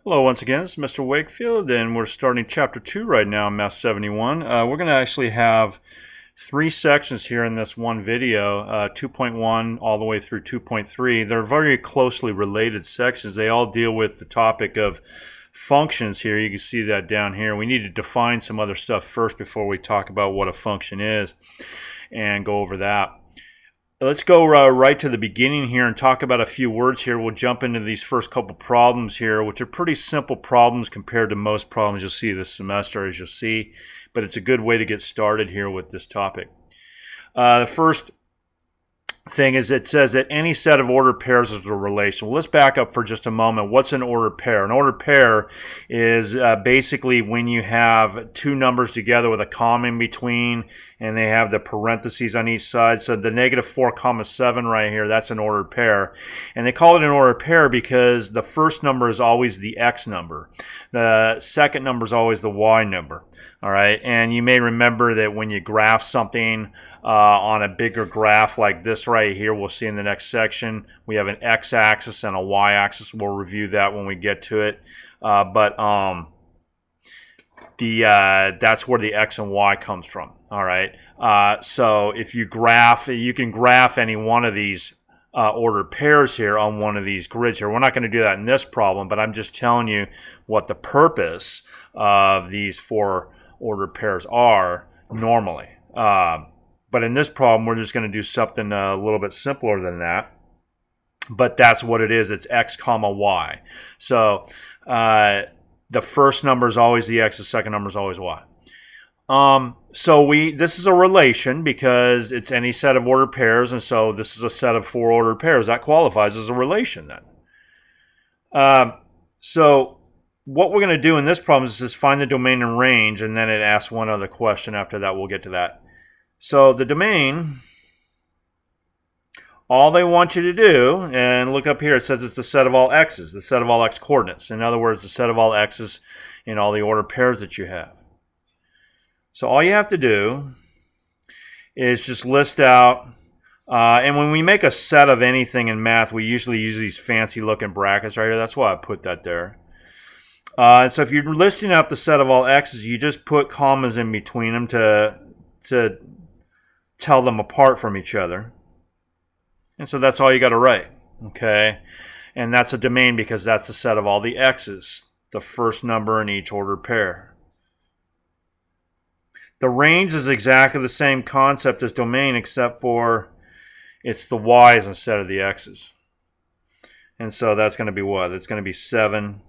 Hello once again, it's Mr. Wakefield, and we're starting Chapter 2 right now in Math 71. We're going to actually have three sections here in this one video, 2.1 all the way through 2.3. They're very closely related sections. They all deal with the topic of functions here. You can see that down here. We need to define some other stuff first before we talk about what a function is and go over that. Let's go right to the beginning here and talk about a few words here. We'll jump into these first couple problems here, which are pretty simple problems compared to most problems you'll see this semester, as you'll see. But it's a good way to get started here with this topic. The first thing is it says that any set of ordered pairs is a relation. Well, let's back up for just a moment. What's an ordered pair? An ordered pair is basically when you have two numbers together with a comma in between and they have the parentheses on each side. So the -4 comma 7 right here, that's an ordered pair. And they call it an ordered pair because the first number is always the x number. The second number is always the y number. All right, and you may remember that when you graph something on a bigger graph like this right here, we'll see in the next section, we have an x-axis and a y-axis. We'll review that when we get to it. That's where the x and y comes from. All right, so if you graph, you can graph any one of these ordered pairs here on one of these grids here. We're not going to do that in this problem, but I'm just telling you what the purpose of these four ordered pairs are normally. But in this problem, we're just going to do something a little bit simpler than that. But that's what it is. It's x comma y. So the first number is always the x. The second number is always y. This is a relation because it's any set of ordered pairs. And so this is a set of four ordered pairs. That qualifies as a relation then. So what we're going to do in this problem is just find the domain and range, and then it asks one other question after that. We'll get to that. So the domain, all they want you to do, and look up here, it says it's the set of all x's, the set of all x coordinates. In other words, the set of all x's in all the ordered pairs that you have. So all you have to do is just list out, and when we make a set of anything in math, we usually use these fancy looking brackets right here. That's why I put that there. So if you're listing out the set of all x's, you just put commas in between them to tell them apart from each other. And so that's all you got to write, okay? And that's a domain because that's the set of all the x's, the first number in each ordered pair. The range is exactly the same concept as domain, except for it's the y's instead of the x's. And so that's going to be what? It's going to be 7,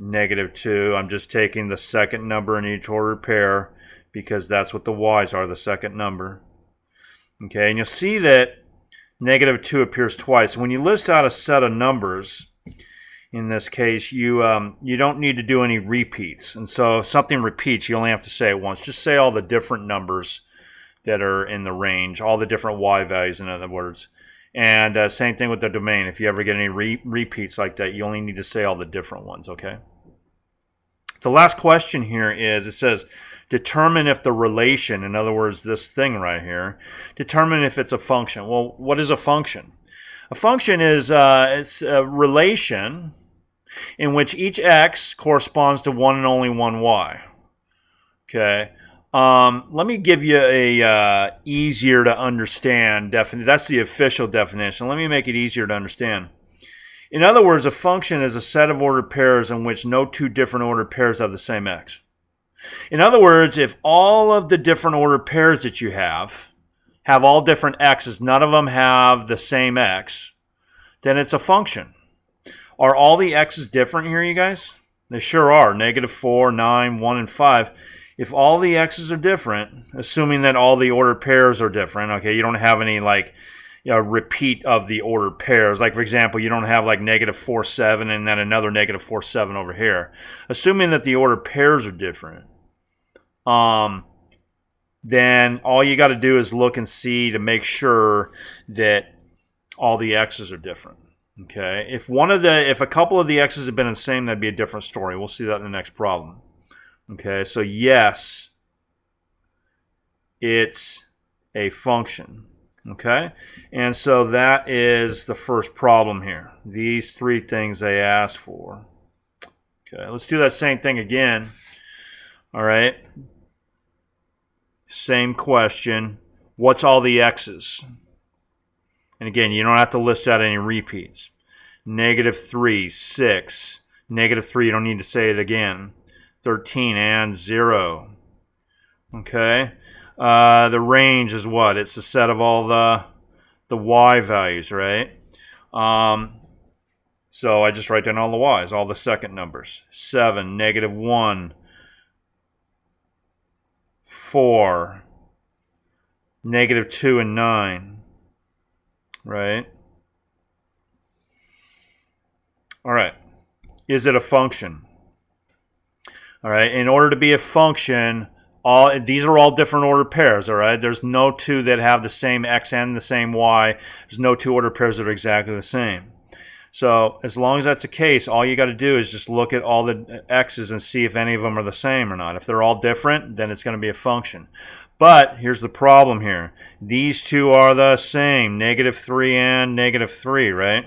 -2. I'm just taking the second number in each ordered pair because that's what the y's are, the second number. Okay, and you'll see that -2 appears twice. When you list out a set of numbers, in this case, you don't need to do any repeats. And so if something repeats, you only have to say it once. Just say all the different numbers that are in the range, all the different y values, in other words. And same thing with the domain. If you ever get any repeats like that, you only need to say all the different ones, okay? The last question here is, it says, determine if the relation, in other words, this thing right here, determine if it's a function. Well, what is a function? A function is it's a relation in which each x corresponds to one and only one y. Okay. Let me give you a easier to understand definition. That's the official definition. Let me make it easier to understand. In other words, a function is a set of ordered pairs in which no two different ordered pairs have the same x. In other words, if all of the different ordered pairs that you have all different x's, none of them have the same x, then it's a function. Are all the x's different here, you guys? They sure are. -4, 9, 1, and 5. If all the x's are different, assuming that all the ordered pairs are different, okay, you don't have any repeat of the ordered pairs. Like, for example, you don't have like -4, 7 and then another -4, 7 over here. Assuming that the ordered pairs are different, then all you got to do is look and see to make sure that all the x's are different. Okay, if a couple of the x's have been the same, that'd be a different story. We'll see that in the next problem. Okay, so yes, it's a function. Okay, and so that is the first problem here. These three things they asked for. Okay, let's do that same thing again. All right. Same question. What's all the x's? And again, you don't have to list out any repeats. -3, 6. -3, you don't need to say it again. 13 and 0. Okay. The range is what? It's the set of all the y values, right? So I just write down all the y's, all the second numbers. 7, -1, 4, -2 and 9, right? All right. Is it a function? All right. In order to be a function, these are all different ordered pairs, all right? There's no two that have the same x and the same y. There's no two ordered pairs that are exactly the same. So as long as that's the case, all you got to do is just look at all the x's and see if any of them are the same or not. If they're all different, then it's going to be a function. But here's the problem here. These two are the same, -3 and -3, right?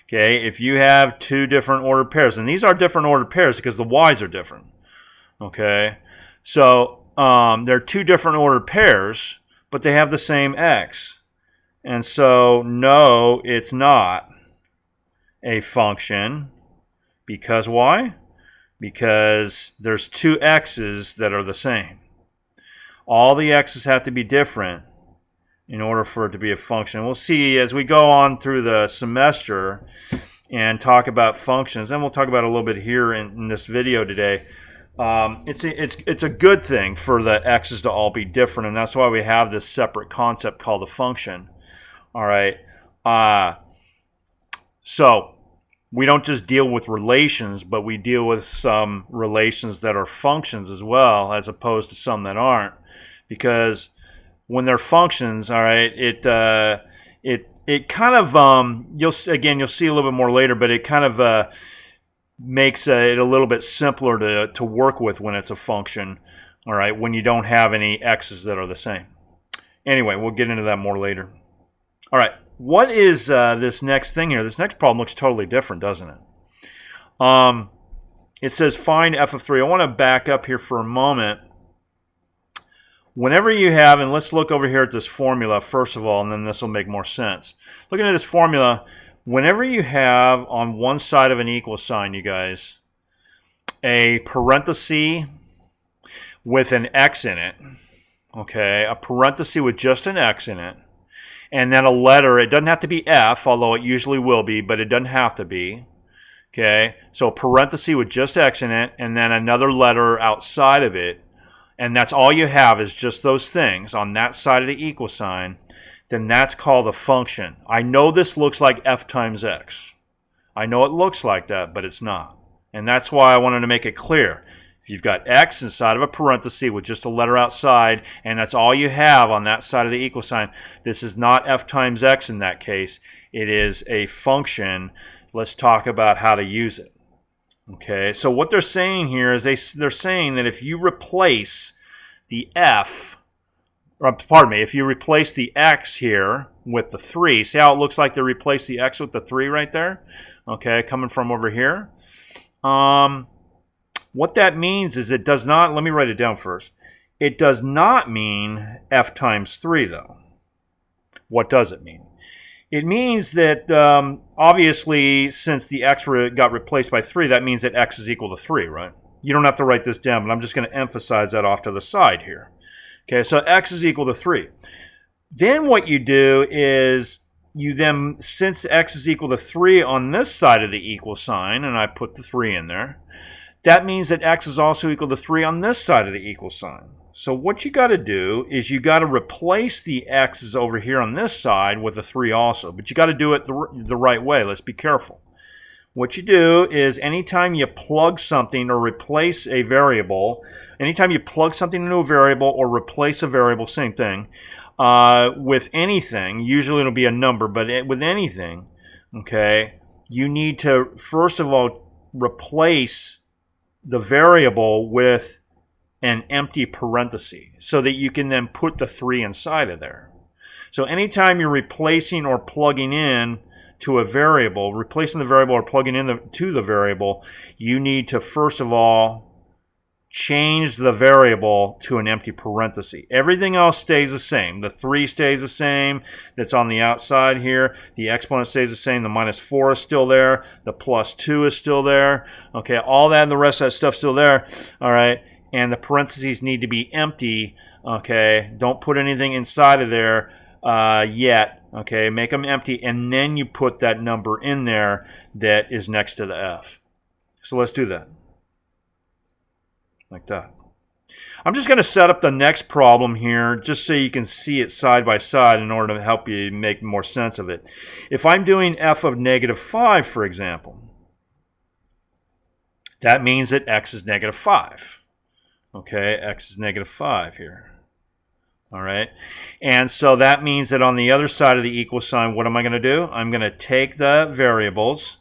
Okay, if you have two different ordered pairs, and these are different ordered pairs because the y's are different. Okay, so they're two different ordered pairs, but they have the same x. And so, no, it's not a function. Because why? Because there's two x's that are the same. All the x's have to be different in order for it to be a function. We'll see as we go on through the semester and talk about functions, and we'll talk about it a little bit here in this video today. It's a good thing for the x's to all be different, and that's why we have this separate concept called a function. All right. So we don't just deal with relations, but we deal with some relations that are functions as well, as opposed to some that aren't. Because when they're functions, all right, it kind of you'll see a little bit more later, but it kind of makes it a little bit simpler to work with when it's a function. All right, when you don't have any x's that are the same. Anyway, we'll get into that more later. All right. What is this next thing here? This next problem looks totally different, doesn't it? It says find f of 3. I want to back up here for a moment. Whenever you have, and let's look over here at this formula first of all, and then this will make more sense. Looking at this formula, whenever you have on one side of an equal sign, you guys, a parenthesis with an x in it, okay, a parenthesis with just an x in it, and then a letter. It doesn't have to be F, although it usually will be, but it doesn't have to be. Okay, so a parenthesis with just X in it, and then another letter outside of it, and that's all you have is just those things on that side of the equal sign, then that's called a function. I know this looks like F times X. I know it looks like that, but it's not. And that's why I wanted to make it clear. If you've got X inside of a parenthesis with just a letter outside, and that's all you have on that side of the equal sign, this is not F times X in that case. It is a function. Let's talk about how to use it. Okay, so what they're saying here is they're saying that if you replace the F, or pardon me, if you replace the X here with the 3, see how it looks like they replaced the X with the 3 right there? Okay, coming from over here. What that means is it does not, let me write it down first. It does not mean F times 3 though. What does it mean? It means that obviously since the X got replaced by 3, that means that X is equal to 3, right? You don't have to write this down, but I'm just going to emphasize that off to the side here. Okay, so X is equal to 3. Then what you do is you then, since X is equal to 3 on this side of the equal sign, and I put the 3 in there, that means that X is also equal to 3 on this side of the equal sign. So what you got to do is you got to replace the X's over here on this side with a 3 also. But you got to do it the right way. Let's be careful. What you do is anytime you plug something or replace a variable, anytime you plug something into a variable or replace a variable, same thing, with anything, usually it'll be a number, but with anything, okay, you need to first of all replace the variable with an empty parenthesis so that you can then put the 3 inside of there. So anytime you're replacing or plugging in to a variable, replacing the variable or plugging in to the variable, you need to first of all change the variable to an empty parenthesis. Everything else stays the same. The 3 stays the same. That's on the outside here. The exponent stays the same. The -4 is still there. The +2 is still there. Okay, all that and the rest of that stuff's still there. All right, and the parentheses need to be empty. Okay, don't put anything inside of there yet. Okay, make them empty, and then you put that number in there that is next to the F. So let's do that. Like that. I'm just going to set up the next problem here just so you can see it side by side in order to help you make more sense of it. If I'm doing f of -5, for example, that means that x is -5. Okay, x is -5 here. All right, and so that means that on the other side of the equal sign, what am I going to do? I'm going to take the variables.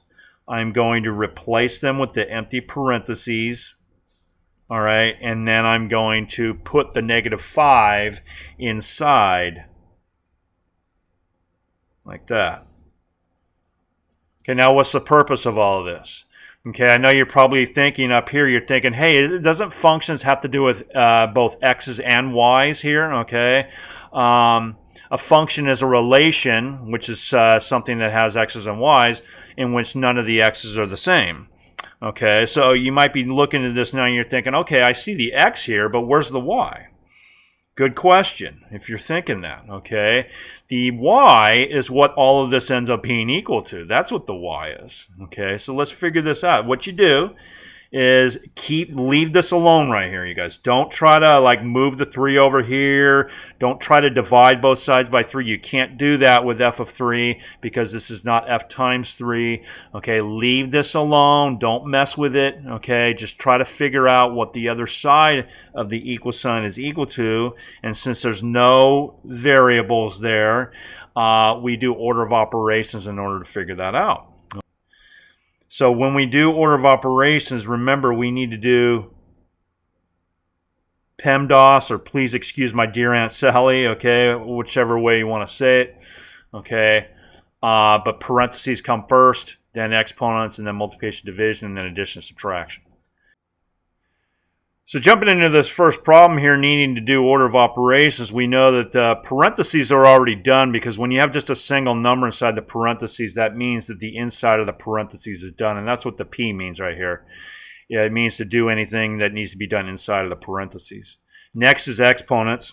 I'm going to replace them with the empty parentheses. All right, and then I'm going to put the -5 inside like that. Okay, now what's the purpose of all of this? Okay, I know you're probably thinking up here, you're thinking, hey, doesn't functions have to do with both x's and y's here? Okay, a function is a relation, which is something that has x's and y's, in which none of the x's are the same. Okay, so you might be looking at this now and you're thinking, okay, I see the x here, but where's the y? Good question, if you're thinking that, okay? The y is what all of this ends up being equal to. That's what the y is, okay? So let's figure this out. What you do is leave this alone right here, you guys. Don't try to like move the 3 over here. Don't try to divide both sides by 3. You can't do that with f of 3 because this is not f times 3. Okay, leave this alone. Don't mess with it. Okay, just try to figure out what the other side of the equal sign is equal to. And since there's no variables there, we do order of operations in order to figure that out. So when we do order of operations, remember we need to do PEMDAS, or please excuse my dear Aunt Sally, okay, whichever way you want to say it, okay. But parentheses come first, then exponents, and then multiplication, division, and then addition, subtraction. So jumping into this first problem here, needing to do order of operations, we know that parentheses are already done because when you have just a single number inside the parentheses, that means that the inside of the parentheses is done, and that's what the P means right here. Yeah, it means to do anything that needs to be done inside of the parentheses. Next is exponents.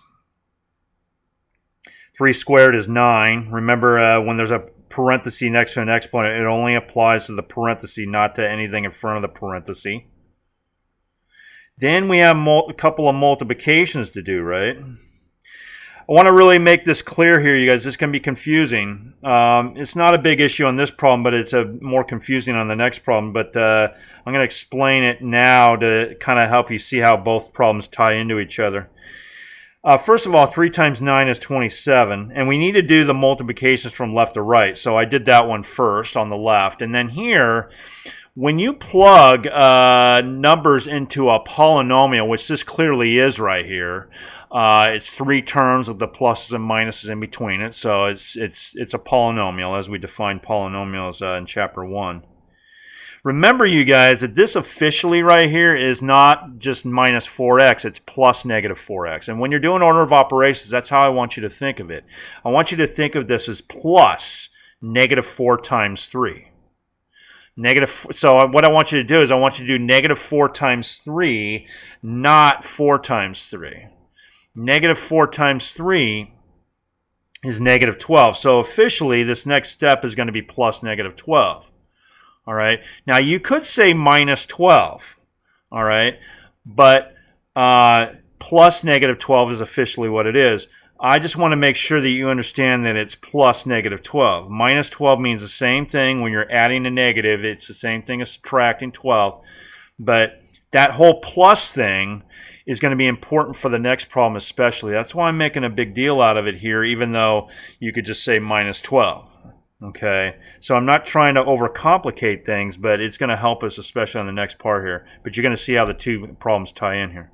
3 squared is 9. Remember, when there's a parenthesis next to an exponent, it only applies to the parenthesis, not to anything in front of the parenthesis. Then we have a couple of multiplications to do, right? I want to really make this clear here, you guys. This can be confusing. It's not a big issue on this problem, but it's more confusing on the next problem. But I'm going to explain it now to kind of help you see how both problems tie into each other. First of all, 3 times 9 is 27, and we need to do the multiplications from left to right. So I did that one first on the left. And then here, when you plug numbers into a polynomial, which this clearly is right here, it's 3 terms with the pluses and minuses in between it. So it's a polynomial, as we defined polynomials in Chapter 1. Remember, you guys, that this officially right here is not just minus 4x, it's plus negative 4x. And when you're doing order of operations, that's how I want you to think of it. I want you to think of this as plus negative 4 times 3. So what I want you to do is I want you to do negative 4 times 3, not 4 times 3. Negative 4 times 3 is negative 12. So officially, this next step is going to be plus negative 12. All right. Now, you could say minus 12. All right. But plus negative 12 is officially what it is. I just want to make sure that you understand that it's plus negative 12. Minus 12 means the same thing when you're adding a negative. It's the same thing as subtracting 12. But that whole plus thing is going to be important for the next problem especially. That's why I'm making a big deal out of it here, even though you could just say minus 12. Okay, so I'm not trying to overcomplicate things, but it's going to help us especially on the next part here. But you're going to see how the two problems tie in here.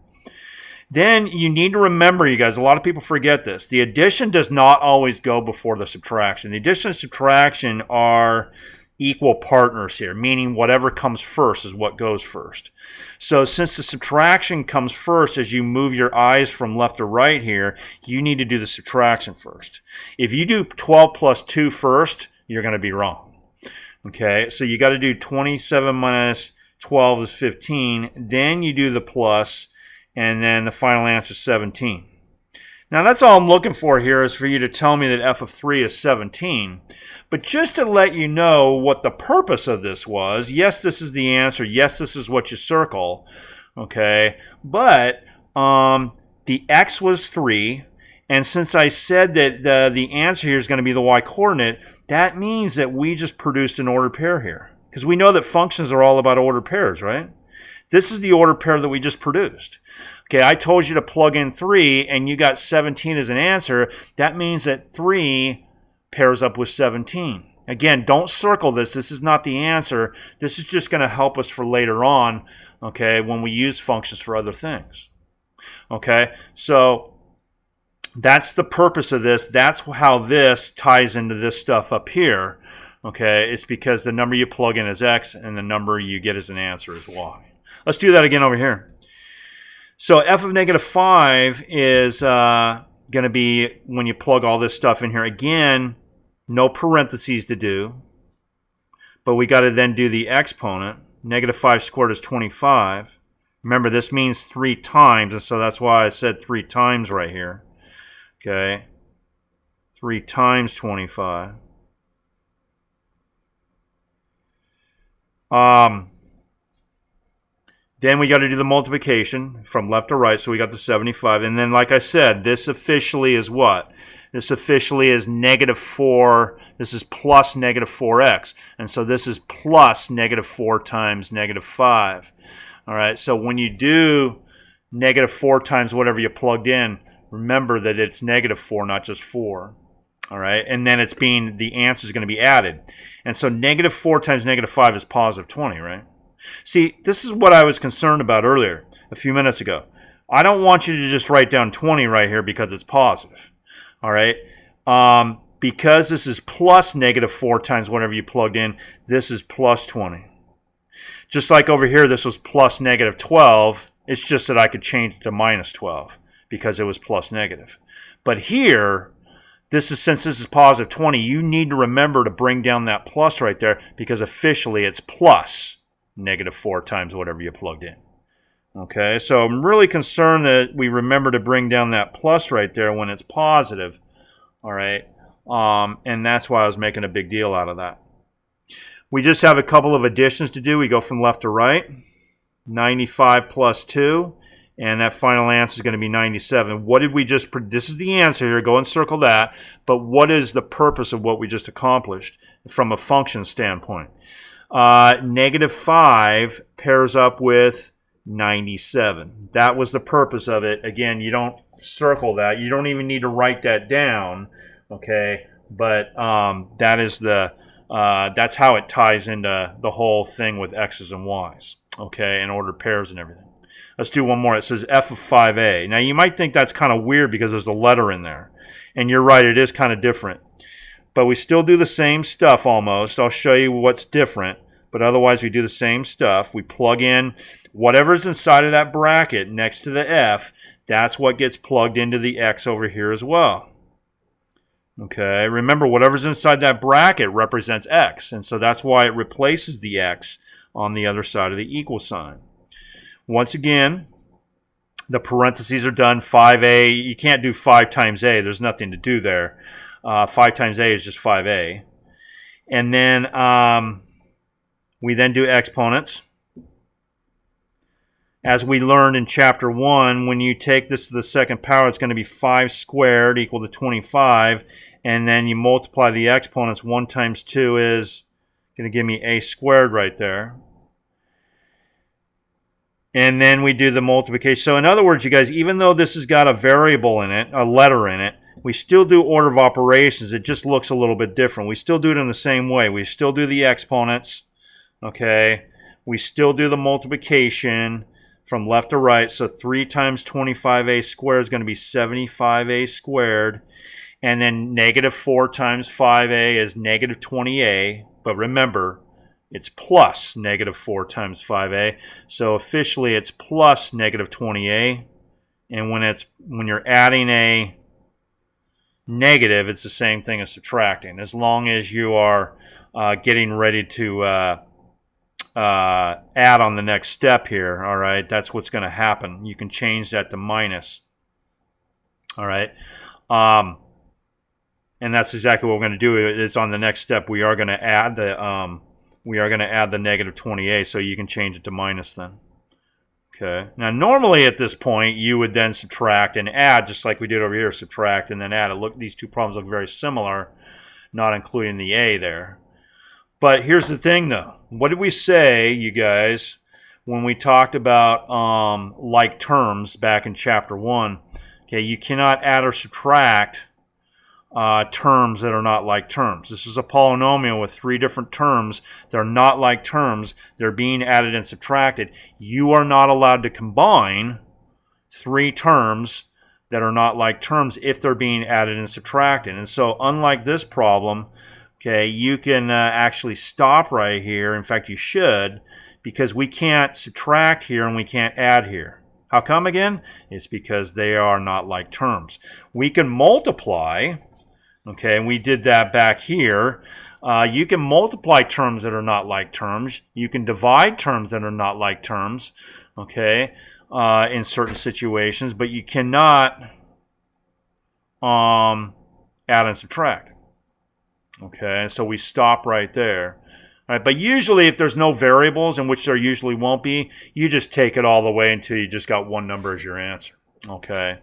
Then you need to remember, you guys, a lot of people forget this. The addition does not always go before the subtraction. The addition and subtraction are equal partners here, meaning whatever comes first is what goes first. So since the subtraction comes first, as you move your eyes from left to right here, you need to do the subtraction first. If you do 12 plus 2 first, you're going to be wrong. Okay, so you got to do 27 minus 12 is 15. Then you do the plus, and then the final answer is 17. Now that's all I'm looking for here is for you to tell me that f of 3 is 17. But just to let you know what the purpose of this was, yes, this is the answer. Yes, this is what you circle. Okay, but the x was 3. And since I said that the answer here is going to be the y-coordinate, that means that we just produced an ordered pair here. Because we know that functions are all about ordered pairs, right? This is the ordered pair that we just produced. Okay, I told you to plug in 3, and you got 17 as an answer. That means that 3 pairs up with 17. Again, don't circle this. This is not the answer. This is just going to help us for later on, okay, when we use functions for other things. Okay, so that's the purpose of this. That's how this ties into this stuff up here. Okay, it's because the number you plug in is x, and the number you get as an answer is y. Let's do that again over here. So f of negative 5 is going to be when you plug all this stuff in here. Again, no parentheses to do. But we got to then do the exponent. Negative 5 squared is 25. Remember, this means 3 times, and so that's why I said 3 times right here. Okay. 3 times 25. Then we got to do the multiplication from left to right, so we got the 75. And then, like I said, this officially is what? This officially is negative 4. This is plus negative 4x. And so this is plus negative 4 times negative 5. All right, so when you do negative 4 times whatever you plugged in, remember that it's negative 4, not just 4. All right, and then it's being, the answer is going to be added. And so negative 4 times negative 5 is positive 20, right? See, this is what I was concerned about earlier, a few minutes ago. I don't want you to just write down 20 right here because it's positive. All right? Because this is plus negative 4 times whatever you plugged in, this is plus 20. Just like over here, this was plus negative 12. It's just that I could change it to minus 12 because it was plus negative. But here, since this is positive 20, you need to remember to bring down that plus right there because officially it's plus negative 4 times whatever you plugged in. Okay, so I'm really concerned that we remember to bring down that plus right there when it's positive. All right, and that's why I was making a big deal out of that. We just have a couple of additions to do. We go from left to right. 95 plus 2, and that final answer is going to be 97. What did we just, this is the answer here, go and circle that, but what is the purpose of what we just accomplished from a function standpoint? Negative 5 pairs up with 97. That was the purpose of it. Again, you don't circle that. You don't even need to write that down, okay? But that is the that's how it ties into the whole thing with x's and y's, okay, and ordered pairs and everything. Let's do one more. It says f of 5a. Now, you might think that's kind of weird because there's a letter in there. And you're right, it is kind of different. But we still do the same stuff almost. I'll show you what's different. But otherwise, we do the same stuff. We plug in whatever's inside of that bracket next to the f. That's what gets plugged into the x over here as well. Okay, remember, whatever's inside that bracket represents x. And so that's why it replaces the x on the other side of the equal sign. Once again, the parentheses are done. 5a, you can't do 5 times a. There's nothing to do there. 5 times a is just 5a. And then we then do exponents. As we learned in chapter 1, when you take this to the second power, it's going to be 5 squared equal to 25. And then you multiply the exponents. 1 times 2 is going to give me a squared right there. And then we do the multiplication. So in other words, you guys, even though this has got a variable in it, a letter in it, we still do order of operations. It just looks a little bit different. We still do it in the same way. We still do the exponents, okay? We still do the multiplication from left to right. So 3 times 25a squared is going to be 75a squared. And then negative 4 times 5a is negative 20a. But remember, it's plus negative 4 times 5a. So officially it's plus negative 20a. And when you're adding a negative, it's the same thing as subtracting. As long as you are getting ready to add on the next step here, all right, that's what's going to happen. You can change that to minus. All right. And that's exactly what we're going to do. Is on the next step we are going to add the negative 20a, so you can change it to minus then. Okay. Now normally at this point you would then subtract and add, just like we did over here, subtract and then add. Look, these two problems look very similar, not including the a there. But here's the thing though. What did we say, you guys, when we talked about like terms back in chapter 1? Okay, you cannot add or subtract terms that are not like terms. This is a polynomial with 3 different terms. They're not like terms. They're being added and subtracted. You are not allowed to combine 3 terms that are not like terms if they're being added and subtracted. And so unlike this problem, okay, you can actually stop right here. In fact, you should, because we can't subtract here and we can't add here. How come again? It's because they are not like terms. We can multiply. Okay, and we did that back here. You can multiply terms that are not like terms. You can divide terms that are not like terms, okay, in certain situations, but you cannot add and subtract. Okay, so we stop right there. All right, but usually if there's no variables, in which there usually won't be, you just take it all the way until you just got one number as your answer. Okay.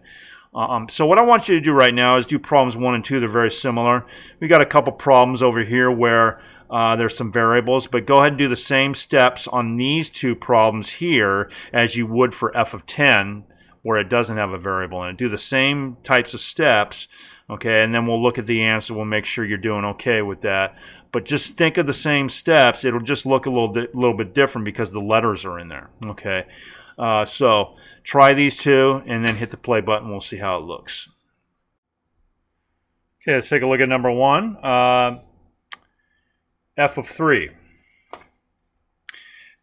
So what I want you to do right now is do problems 1 and 2. They're very similar. We got a couple problems over here where there's some variables, but go ahead and do the same steps on these 2 problems here as you would for f of 10, where it doesn't have a variable in it. Do the same types of steps, okay, and then we'll look at the answer. We'll make sure you're doing okay with that. But just think of the same steps. It'll just look a little bit different because the letters are in there, okay. So try these 2 and then hit the play button. We'll see how it looks. Okay, let's take a look at number 1. F of 3.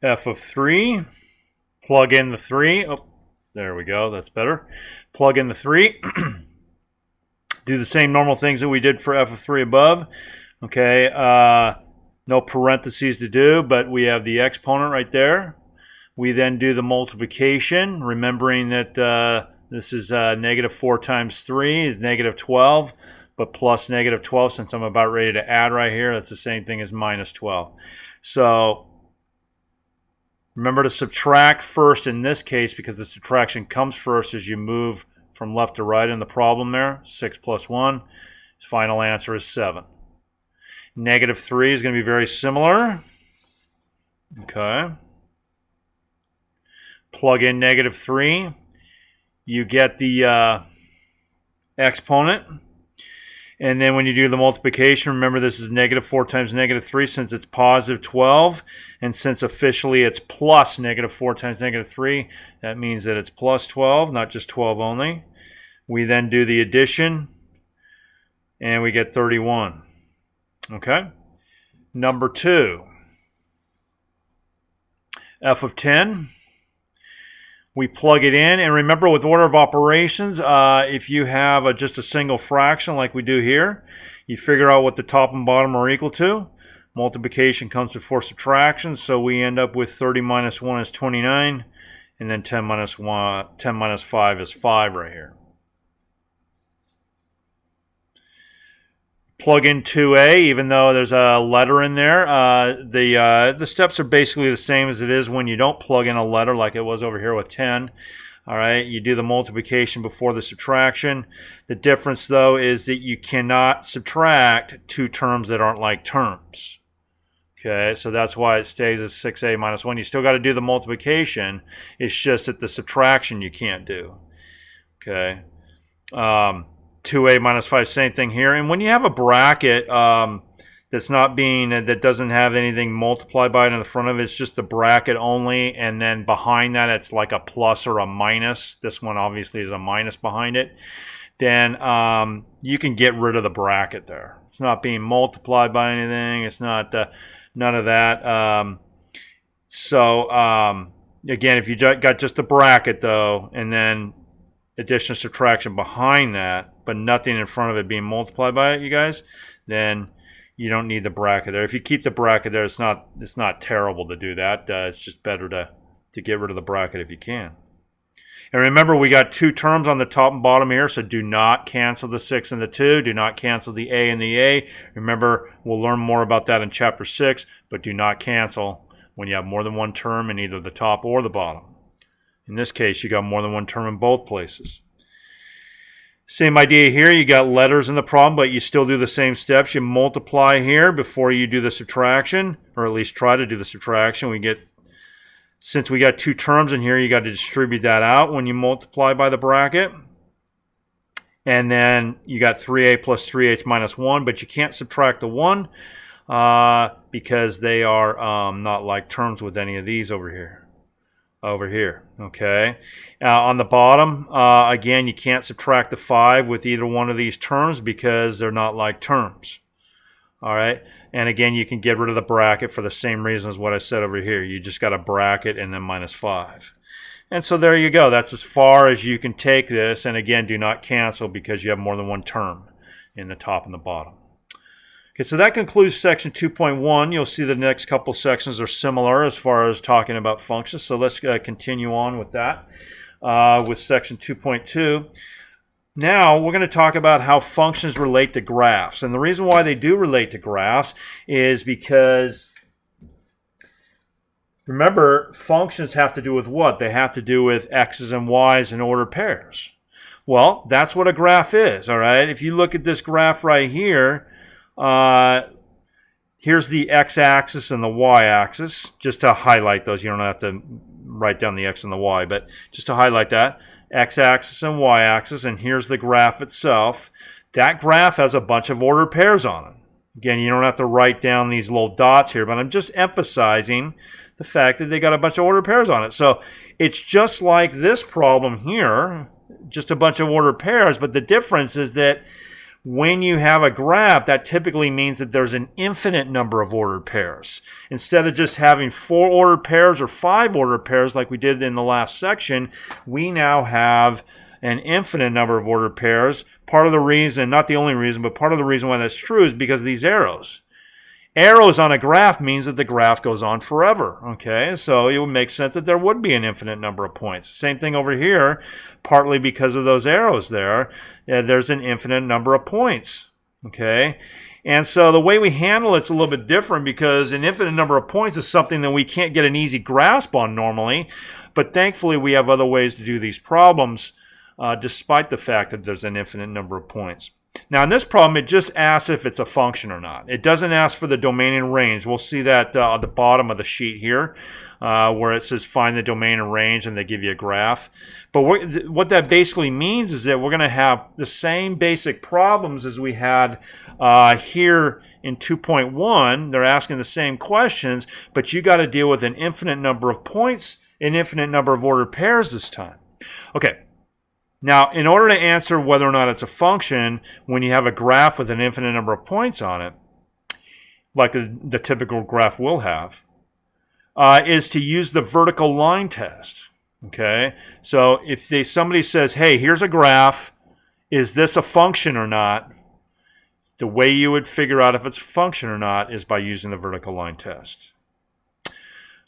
F of 3. Plug in the 3. Oh, there we go. That's better. Plug in the 3. Do the same normal things that we did for f of 3 above. Okay, no parentheses to do, but we have the exponent right there. We then do the multiplication, remembering that this is negative 4 times 3 is negative 12, but plus negative 12, since I'm about ready to add right here, that's the same thing as minus 12. So remember to subtract first in this case, because the subtraction comes first as you move from left to right in the problem there. 6 plus 1. His final answer is 7. Negative 3 is going to be very similar. Okay. Plug in negative 3. You get the exponent. And then when you do the multiplication, remember this is negative 4 times negative 3 since it's positive 12. And since officially it's plus negative 4 times negative 3, that means that it's plus 12, not just 12 only. We then do the addition, and we get 31. Okay? Number 2, f of 10. We plug it in, and remember with order of operations, if you have just a single fraction like we do here, you figure out what the top and bottom are equal to. Multiplication comes before subtraction, so we end up with 30 minus 1 is 29, and then 10 minus 5 is 5 right here. Plug in 2a, even though there's a letter in there. The steps are basically the same as it is when you don't plug in a letter, like it was over here with 10. All right, you do the multiplication before the subtraction. The difference, though, is that you cannot subtract 2 terms that aren't like terms. Okay, so that's why it stays as 6a minus 1. You still got to do the multiplication. It's just that the subtraction you can't do. Okay. 2a minus 5, same thing here. And when you have a bracket, that's not being, that doesn't have anything multiplied by it in the front of it. It's just the bracket only, and then behind that it's like a plus or a minus. This one obviously is a minus behind it. Then you can get rid of the bracket there. It's not being multiplied by anything. It's not none of that. Again, if you got just a bracket though, and then addition and subtraction behind that, but nothing in front of it being multiplied by it, you guys, then you don't need the bracket there. If you keep the bracket there, it's not terrible to do that. It's just better to get rid of the bracket if you can. And remember, we got two terms on the top and bottom here, so do not cancel the 6 and the 2. Do not cancel the A and the A. Remember, we'll learn more about that in Chapter 6, but do not cancel when you have more than one term in either the top or the bottom. In this case, you got more than one term in both places. Same idea here. You got letters in the problem, but you still do the same steps. You multiply here before you do the subtraction, or at least try to do the subtraction. Since we got two terms in here, you got to distribute that out when you multiply by the bracket. And then you got 3a plus 3h minus 1, but you can't subtract the 1 because they are not like terms with any of these over here. Okay. On the bottom, again, you can't subtract the 5 with either one of these terms because they're not like terms. All right. And again, you can get rid of the bracket for the same reason as what I said over here. You just got a bracket and then minus 5. And so there you go. That's as far as you can take this. And again, do not cancel because you have more than one term in the top and the bottom. Okay, so that concludes section 2.1. You'll see the next couple sections are similar as far as talking about functions. So let's continue on with that, with section 2.2. Now we're going to talk about how functions relate to graphs. And the reason why they do relate to graphs is because, remember, functions have to do with what? They have to do with x's and y's in ordered pairs. Well, that's what a graph is, all right? If you look at this graph right here, here's the x-axis and the y-axis, just to highlight those. You don't have to write down the x and the y, but just to highlight that, x-axis and y-axis, and here's the graph itself. That graph has a bunch of ordered pairs on it. Again, you don't have to write down these little dots here, but I'm just emphasizing the fact that they got a bunch of ordered pairs on it. So it's just like this problem here, just a bunch of ordered pairs, but the difference is that when you have a graph, that typically means that there's an infinite number of ordered pairs. Instead of just having 4 ordered pairs or 5 ordered pairs like we did in the last section, we now have an infinite number of ordered pairs. Part of the reason, not the only reason, but part of the reason why that's true is because of these arrows. Arrows on a graph means that the graph goes on forever, okay? So it would make sense that there would be an infinite number of points. Same thing over here, partly because of those arrows there. There's an infinite number of points, okay? And so the way we handle it's a little bit different because an infinite number of points is something that we can't get an easy grasp on normally, but thankfully we have other ways to do these problems despite the fact that there's an infinite number of points. Now in this problem, it just asks if it's a function or not. It doesn't ask for the domain and range. We'll see that at the bottom of the sheet here where it says find the domain and range and they give you a graph. But what that basically means is that we're going to have the same basic problems as we had here in 2.1. They're asking the same questions, but you got to deal with an infinite number of points, an infinite number of ordered pairs this time. Okay. Now, in order to answer whether or not it's a function, when you have a graph with an infinite number of points on it, like the typical graph will have, is to use the vertical line test. Okay, so if somebody says, hey, here's a graph, is this a function or not? The way you would figure out if it's a function or not is by using the vertical line test.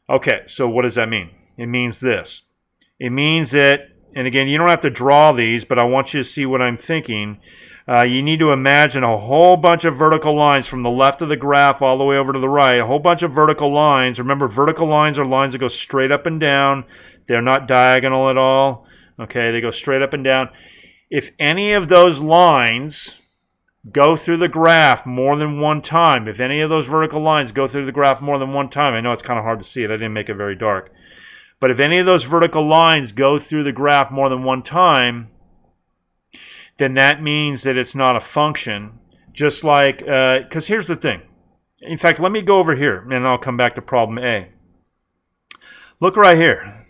Okay, so what does that mean? It means this. It means that, and again, you don't have to draw these, but I want you to see what I'm thinking. You need to imagine a whole bunch of vertical lines from the left of the graph all the way over to the right. A whole bunch of vertical lines. Remember, vertical lines are lines that go straight up and down. They're not diagonal at all. Okay, they go straight up and down. If any of those lines go through the graph more than one time, if any of those vertical lines go through the graph more than one time, I know it's kind of hard to see it. I didn't make it very dark. But if any of those vertical lines go through the graph more than one time, then that means that it's not a function. Just like, because here's the thing. In fact, let me go over here, and I'll come back to problem A. Look right here.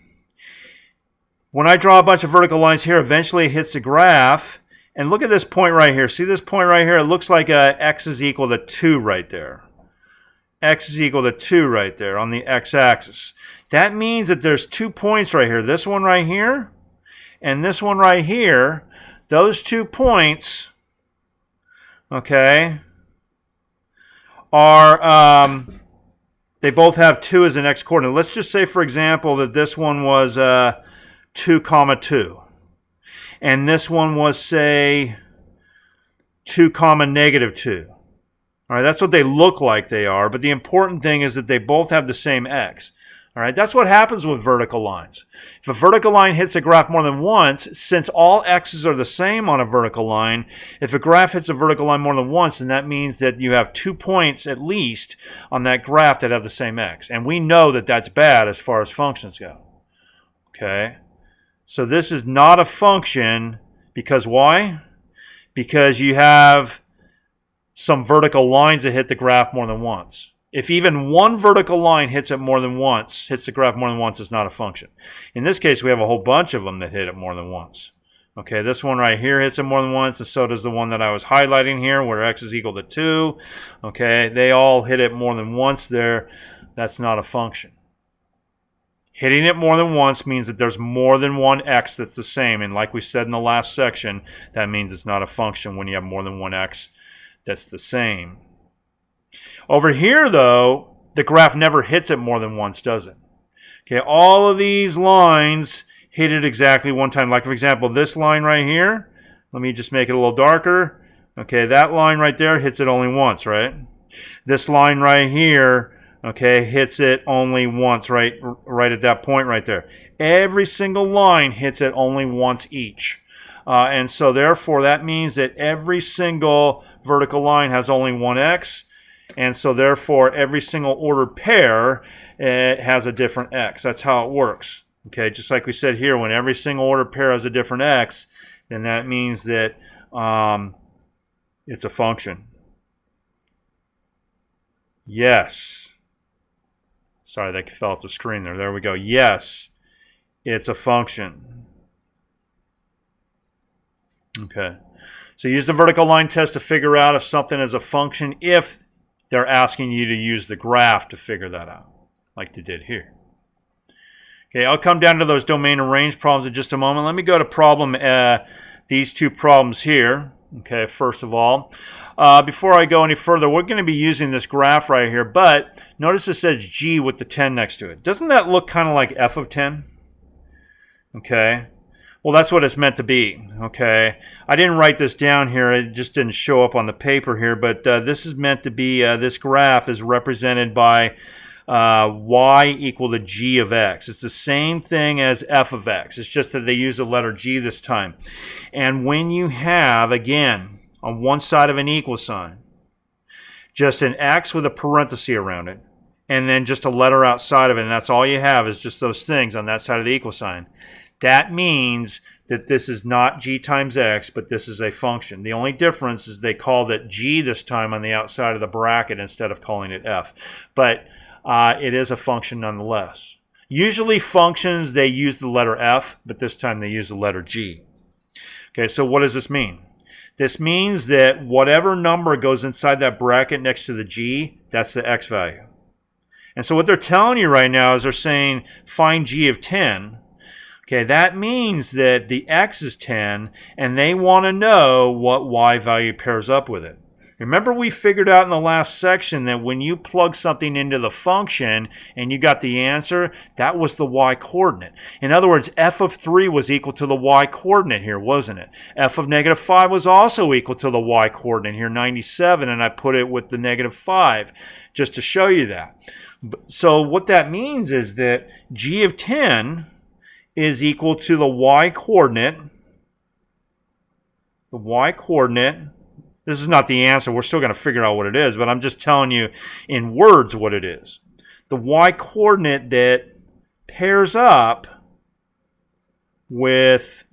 When I draw a bunch of vertical lines here, eventually it hits the graph. And look at this point right here. See this point right here? It looks like x is equal to 2 right there. X is equal to 2 right there on the x-axis. That means that there's 2 points right here. This one right here and this one right here. Those 2 points, okay, are, they both have 2 as an x-coordinate. Let's just say, for example, that this one was 2, 2. And this one was, say, 2, -2. All right, that's what they look like they are. But the important thing is that they both have the same x. All right, that's what happens with vertical lines. If a vertical line hits a graph more than once, since all x's are the same on a vertical line, if a graph hits a vertical line more than once, then that means that you have 2 points at least on that graph that have the same x. And we know that that's bad as far as functions go. Okay? So this is not a function because why? Because you have some vertical lines that hit the graph more than once. If even one vertical line hits it more than once, hits the graph more than once, it's not a function. In this case, we have a whole bunch of them that hit it more than once. Okay, this one right here hits it more than once, and so does the one that I was highlighting here where x is equal to 2. Okay, they all hit it more than once there. That's not a function. Hitting it more than once means that there's more than one x that's the same. And like we said in the last section, that means it's not a function when you have more than one x that's the same. Over here, though, the graph never hits it more than once, does it? Okay, all of these lines hit it exactly one time. Like, for example, this line right here. Let me just make it a little darker. Okay, that line right there hits it only once, right? This line right here, okay, hits it only once, right at that point right there. Every single line hits it only once each. And so therefore that means that every single vertical line has only one x. And so therefore every single ordered pair has a different x. That's how it works. Okay, just like we said here, when every single ordered pair has a different x, then that means that it's a function. Yes. Sorry, that fell off the screen there. There we go. Yes, it's a function. Okay. So use the vertical line test to figure out if something is a function if they're asking you to use the graph to figure that out, like they did here. Okay, I'll come down to those domain and range problems in just a moment. Let me go to problem, these 2 problems here. Okay, first of all. Before I go any further, we're going to be using this graph right here, but notice it says G with the 10 next to it. Doesn't that look kind of like f of 10? Okay. Well, that's what it's meant to be. Okay. I didn't write this down here. It just didn't show up on the paper here, but this is meant to be, this graph is represented by y equal to g of x. It's the same thing as f of x. It's just that they use the letter g this time. And when you have, again, on one side of an equal sign, just an x with a parenthesis around it, and then just a letter outside of it, and that's all you have is just those things on that side of the equal sign. That means that this is not g times x, but this is a function. The only difference is they called it g this time on the outside of the bracket instead of calling it f. But it is a function nonetheless. Usually functions, they use the letter f, but this time they use the letter g. Okay, so what does this mean? This means that whatever number goes inside that bracket next to the g, that's the x value. And so what they're telling you right now is they're saying find g of 10. Okay, that means that the x is 10, and they want to know what y value pairs up with it. Remember we figured out in the last section that when you plug something into the function and you got the answer, that was the y-coordinate. In other words, f of 3 was equal to the y-coordinate here, wasn't it? F of -5 was also equal to the y-coordinate here, 97, and I put it with the -5 just to show you that. So what that means is that g of 10 is equal to the y-coordinate. The y-coordinate. This is not the answer. We're still going to figure out what it is, but I'm just telling you in words what it is. The y-coordinate that pairs up with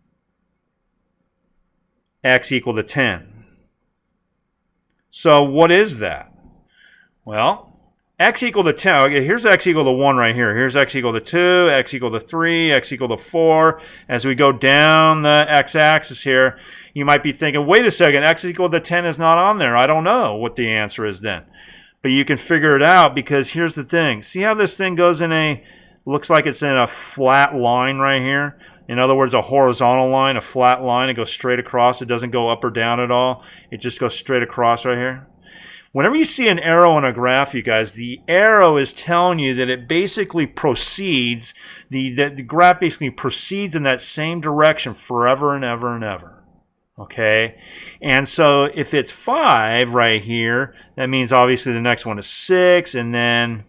x equal to 10. So what is that? Well, x equal to 10. Okay, here's x equal to 1 right here. Here's x equal to 2, x equal to 3, x equal to 4. As we go down the x-axis here, you might be thinking, wait a second, x equal to 10 is not on there. I don't know what the answer is then. But you can figure it out because here's the thing. See how this thing goes in a, looks like it's in a flat line right here? In other words, a horizontal line, a flat line. It goes straight across. It doesn't go up or down at all. It just goes straight across right here. Whenever you see an arrow on a graph, you guys, the arrow is telling you that it basically proceeds, the graph basically proceeds in that same direction forever and ever and ever. Okay? And so if it's 5 right here, that means obviously the next one is 6, and then,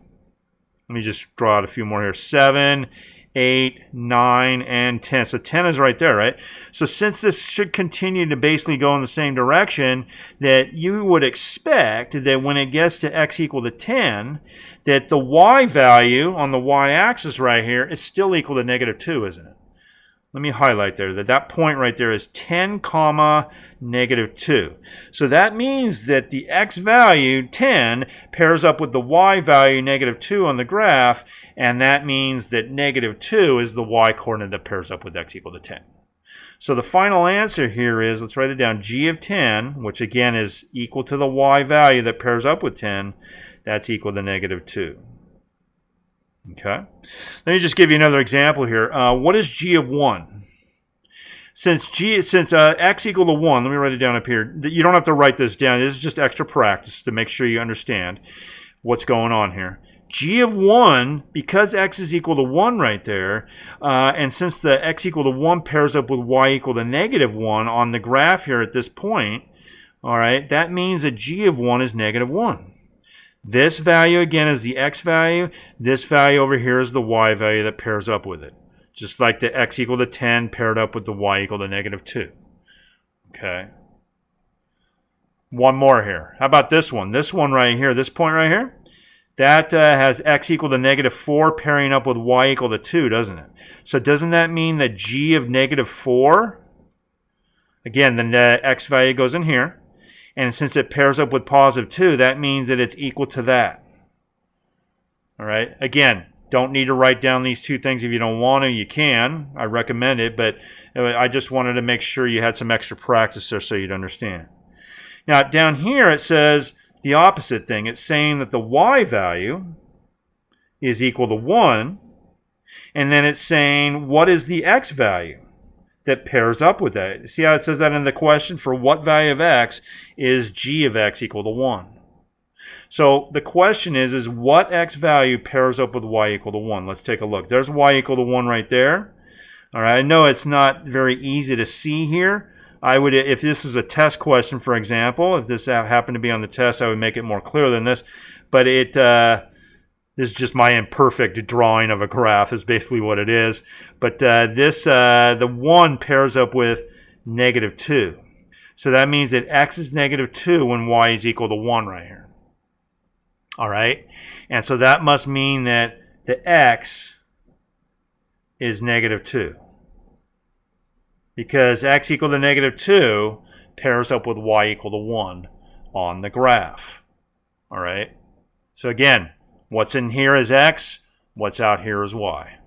let me just draw out a few more here, 7, 8, 9, and 10. So 10 is right there, right? So since this should continue to basically go in the same direction, that you would expect that when it gets to x equal to 10, that the y value on the y-axis right here is still equal to negative 2, isn't it? Let me highlight there that point right there is 10 comma negative 2. So that means that the x value 10 pairs up with the y value negative 2 on the graph, and that means that negative 2 is the y coordinate that pairs up with x equal to 10. So the final answer here is, let's write it down, g of 10, which again is equal to the y value that pairs up with 10, that's equal to negative 2. Okay, let me just give you another example here. What is g of 1? Since x equal to 1, let me write it down up here. You don't have to write this down. This is just extra practice to make sure you understand what's going on here. G of 1, because x is equal to 1 right there, and since the x equal to 1 pairs up with y equal to negative 1 on the graph here at this point, all right, that means that g of 1 is negative 1. This value, again, is the x value. This value over here is the y value that pairs up with it. Just like the x equal to 10 paired up with the y equal to negative 2. Okay. One more here. How about this one? This one right here, this point right here, that has x equal to negative 4 pairing up with y equal to 2, doesn't it? So doesn't that mean that g of negative 4, again, the x value goes in here. And since it pairs up with positive 2, that means that it's equal to that. All right. Again, don't need to write down these two things if you don't want to. You can. I recommend it. But I just wanted to make sure you had some extra practice there so you'd understand. Now, down here it says the opposite thing. It's saying that the y value is equal to 1. And then it's saying, what is the x value that pairs up with that? See how it says that in the question? For what value of x is g of x equal to 1? So the question is what x value pairs up with y equal to 1? Let's take a look. There's y equal to 1 right there. All right, I know it's not very easy to see here. I would, if this is a test question, for example, if this happened to be on the test, I would make it more clear than this. But this is just my imperfect drawing of a graph is basically what it is. But the 1 pairs up with negative 2. So that means that x is negative 2 when y is equal to 1 right here. All right? And so that must mean that the x is negative 2. Because x equal to negative 2 pairs up with y equal to 1 on the graph. All right? So again, what's in here is x, what's out here is y.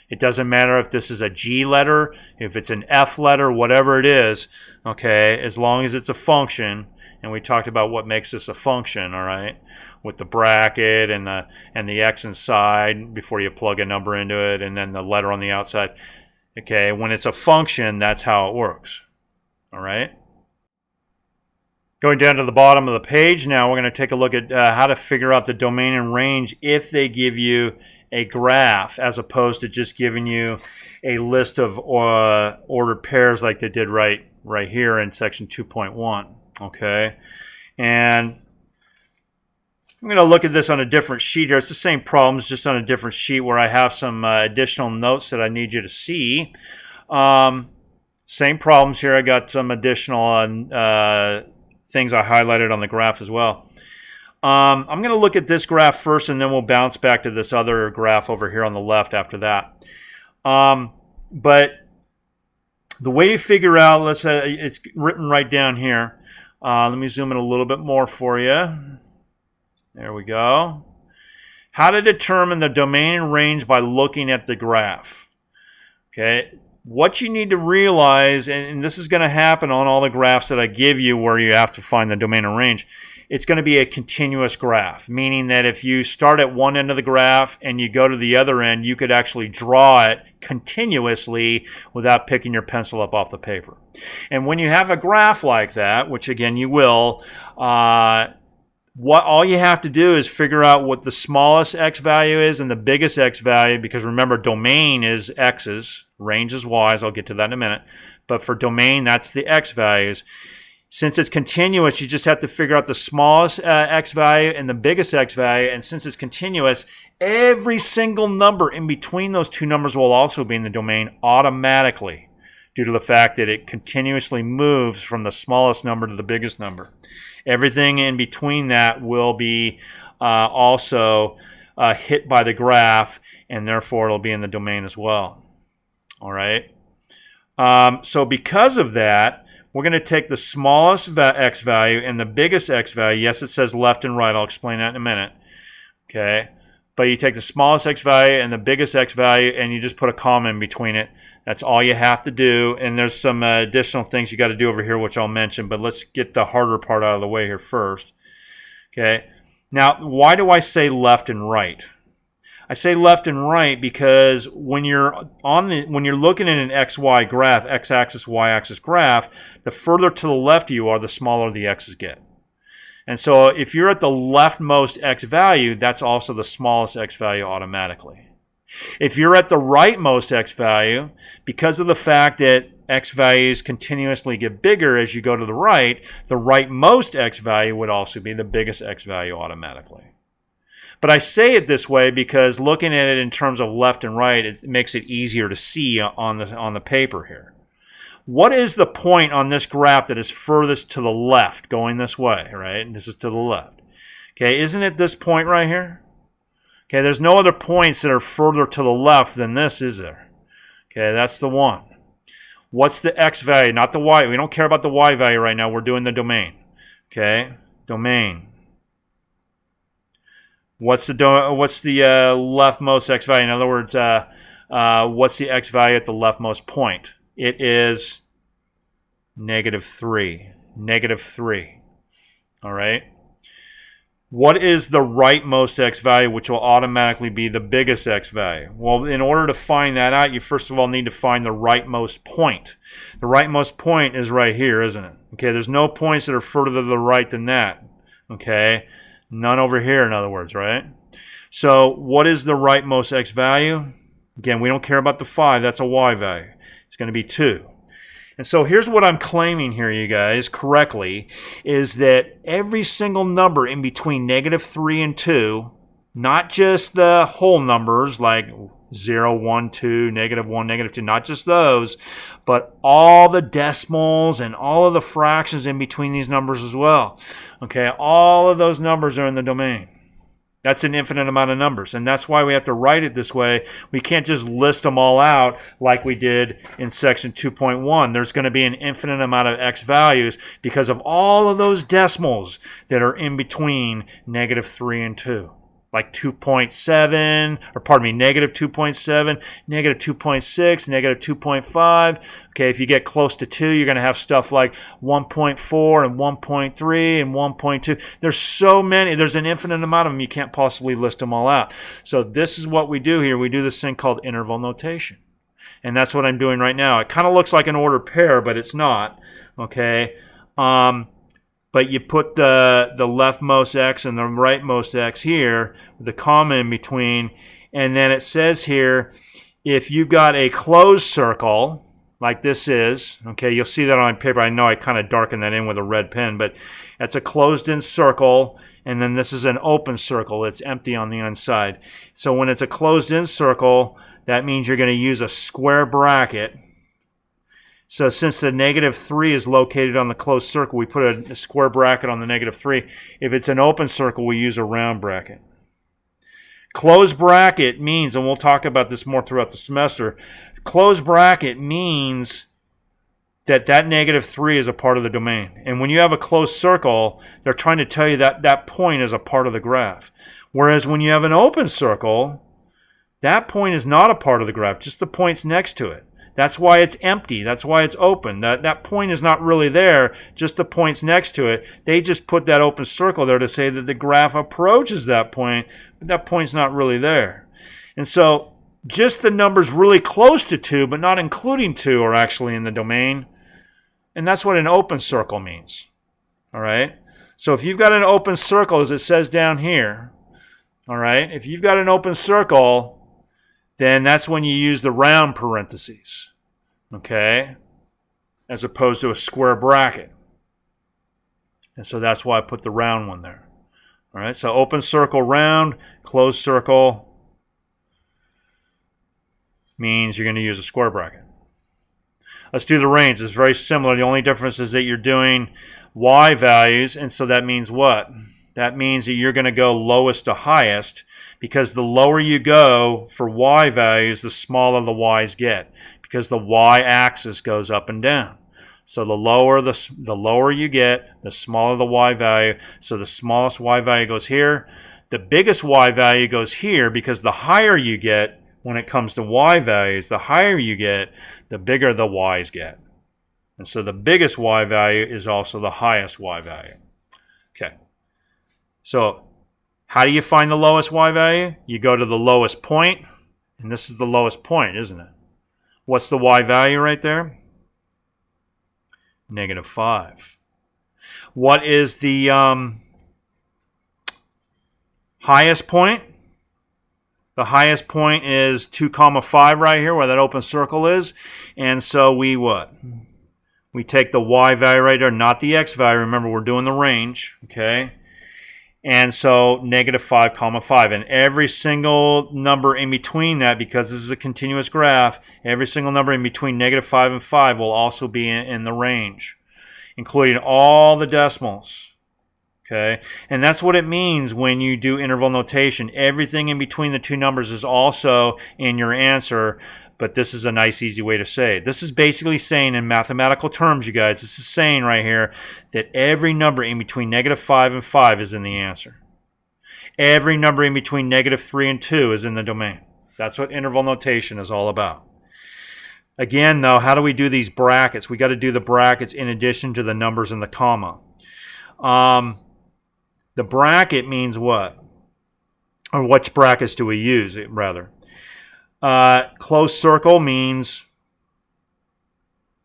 It doesn't matter if this is a G letter, if it's an F letter, whatever it is, okay, as long as it's a function, and we talked about what makes this a function, all right, with the bracket and the x inside before you plug a number into it, and then the letter on the outside. Okay, when it's a function, that's how it works, all right? Going down to the bottom of the page now, we're going to take a look at how to figure out the domain and range if they give you a graph as opposed to just giving you a list of ordered pairs like they did right here in section 2.1. Okay, and I'm going to look at this on a different sheet here. It's the same problems, just on a different sheet where I have some additional notes that I need you to see. Same problems here. I got some additional things I highlighted on the graph as well. I'm going to look at this graph first, and then we'll bounce back to this other graph over here on the left after that. But the way you figure out, let's say it's written right down here. Let me zoom in a little bit more for you. There we go. How to determine the domain and range by looking at the graph. Okay, what you need to realize, and this is going to happen on all the graphs that I give you where you have to find the domain and range, it's going to be a continuous graph, meaning that if you start at one end of the graph and you go to the other end, you could actually draw it continuously without picking your pencil up off the paper. And when you have a graph like that, which again you will, all you have to do is figure out what the smallest x value is and the biggest x value, because remember, domain is x's, range is y's. I'll get to that in a minute. But for domain, that's the x values. Since it's continuous, you just have to figure out the smallest x value and the biggest x value. And since it's continuous, every single number in between those two numbers will also be in the domain automatically, due to the fact that it continuously moves from the smallest number to the biggest number. Everything in between that will be also hit by the graph, and therefore it'll be in the domain as well. All right. So because of that, we're going to take the smallest x value and the biggest x value. Yes, it says left and right. I'll explain that in a minute. Okay. But you take the smallest x value and the biggest x value, and you just put a comma in between it. That's all you have to do. And there's some additional things you got to do over here, which I'll mention. But let's get the harder part out of the way here first. Okay. Now, why do I say left and right? I say left and right because when you're looking at an XY graph, x-axis, y-axis graph, the further to the left you are, the smaller the x's get. And so if you're at the leftmost x value, that's also the smallest x value automatically. If you're at the rightmost x value, because of the fact that x values continuously get bigger as you go to the rightmost x value would also be the biggest x value automatically. But I say it this way because looking at it in terms of left and right, it makes it easier to see on the paper here. What is the point on this graph that is furthest to the left, going this way, right? And this is to the left. Okay, isn't it this point right here? Okay, there's no other points that are further to the left than this, is there? Okay, that's the one. What's the x value, not the y? We don't care about the y value right now. We're doing the domain. Okay, domain. What's the leftmost x value? In other words, what's the x value at the leftmost point? It is -3. -3. All right. What is the rightmost x value, which will automatically be the biggest x value? Well, in order to find that out, you first of all need to find the rightmost point. The rightmost point is right here, isn't it? Okay, there's no points that are further to the right than that. Okay, none over here, in other words, right? So what is the rightmost x value? Again, we don't care about the 5. That's a y value. It's going to be 2. And so here's what I'm claiming here, you guys, correctly, is that every single number in between -3 and 2, not just the whole numbers like 0, 1, 2, -1, -2, not just those, but all the decimals and all of the fractions in between these numbers as well. Okay, all of those numbers are in the domain. That's an infinite amount of numbers, and that's why we have to write it this way. We can't just list them all out like we did in section 2.1. There's going to be an infinite amount of x values because of all of those decimals that are in between -3 and 2. Like 2.7, or pardon me, -2.7, -2.6, -2.5. Okay, if you get close to 2, you're going to have stuff like 1.4 and 1.3 and 1.2. There's so many. There's an infinite amount of them. You can't possibly list them all out. So this is what we do here. We do this thing called interval notation. And that's what I'm doing right now. It kind of looks like an ordered pair, but it's not. Okay. But you put the leftmost x and the rightmost x here, with the comma in between, and then it says here, if you've got a closed circle, like this is, okay, you'll see that on paper. I know I kind of darkened that in with a red pen, but that's a closed-in circle, and then this is an open circle. It's empty on the inside. So when it's a closed-in circle, that means you're going to use a square bracket. So since the -3 is located on the closed circle, we put a square bracket on the -3. If it's an open circle, we use a round bracket. Closed bracket means, and we'll talk about this more throughout the semester, closed bracket means that negative 3 is a part of the domain. And when you have a closed circle, they're trying to tell you that that point is a part of the graph. Whereas when you have an open circle, that point is not a part of the graph, just the points next to it. That's why it's empty. That's why it's open. That point is not really there, just the points next to it. They just put that open circle there to say that the graph approaches that point, but that point's not really there. And so just the numbers really close to 2, but not including 2, are actually in the domain. And that's what an open circle means. All right? So if you've got an open circle, as it says down here, all right, if you've got an open circle, then that's when you use the round parentheses, okay, as opposed to a square bracket. And so that's why I put the round one there. All right, so open circle, round, closed circle means you're going to use a square bracket. Let's do the range. It's very similar. The only difference is that you're doing y values, and so that means what? That means that you're going to go lowest to highest, because the lower you go for y values, the smaller the y's get, because the y-axis goes up and down. So the lower you get, the smaller the y value. So the smallest y value goes here. The biggest y value goes here, because the higher you get when it comes to y values, the higher you get, the bigger the y's get. And so the biggest y value is also the highest y value. Okay. So how do you find the lowest y value? You go to the lowest point, and this is the lowest point, isn't it? What's the y value right there? Negative 5. What is the highest point? The highest point is 2, 5 right here, where that open circle is. And so we what? We take the y value right there, not the x value. Remember, we're doing the range, okay? And so negative 5, 5. And every single number in between that, because this is a continuous graph, every single number in between negative 5 and 5 will also be in the range, including all the decimals. Okay? And that's what it means when you do interval notation. Everything in between the two numbers is also in your answer. But this is a nice, easy way to say it. This is basically saying, in mathematical terms, you guys, this is saying right here that every number in between negative 5 and 5 is in the answer. Every number in between negative 3 and 2 is in the domain. That's what interval notation is all about. Again, though, how do we do these brackets? We got to do the brackets in addition to the numbers and the comma. The bracket means what? Or which brackets do we use, rather? Closed circle means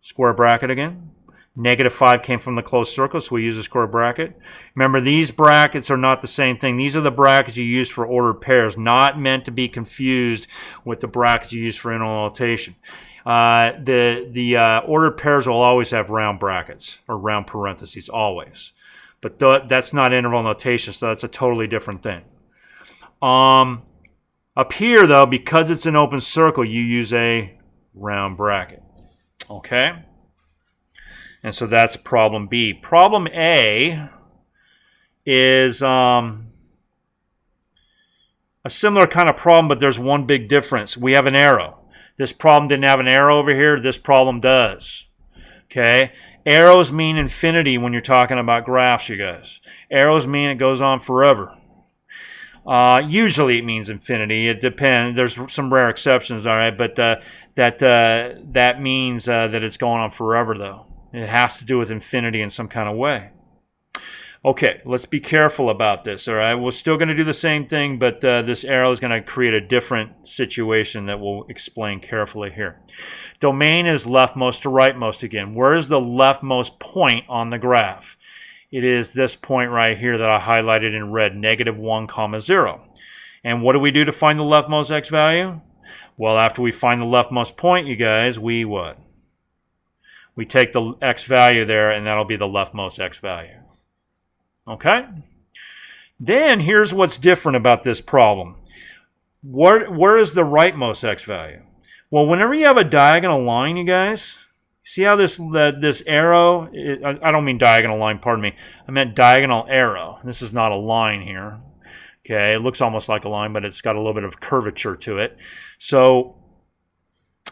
square bracket again. Negative 5 came from the closed circle, so we use a square bracket. Remember, these brackets are not the same thing. These are the brackets you use for ordered pairs, not meant to be confused with the brackets you use for interval notation. The ordered pairs will always have round brackets or round parentheses, always. But that's not interval notation, so that's a totally different thing. Up here, though, because it's an open circle, you use a round bracket. Okay? And so that's problem B. Problem A is a similar kind of problem, but there's one big difference. We have an arrow. This problem didn't have an arrow over here. This problem does. Okay? Arrows mean infinity when you're talking about graphs, you guys. Arrows mean it goes on forever. Usually it means infinity. It depends. There's some rare exceptions, all right, but that means that it's going on forever, though. It has to do with infinity in some kind of way. Okay, let's be careful about this, all right? We're still going to do the same thing, but this arrow is going to create a different situation that we'll explain carefully here. Domain is leftmost to rightmost again. Where is the leftmost point on the graph? It is this point right here that I highlighted in red, negative 1, 0. And what do we do to find the leftmost x value? Well, after we find the leftmost point, you guys, we what? We take the x value there, and that'll be the leftmost x value. Okay? Then here's what's different about this problem. Where is the rightmost x value? Well, whenever you have a diagonal line, you guys, see how this arrow, I don't mean diagonal line, pardon me. I meant diagonal arrow. This is not a line here. Okay, it looks almost like a line, but it's got a little bit of curvature to it. So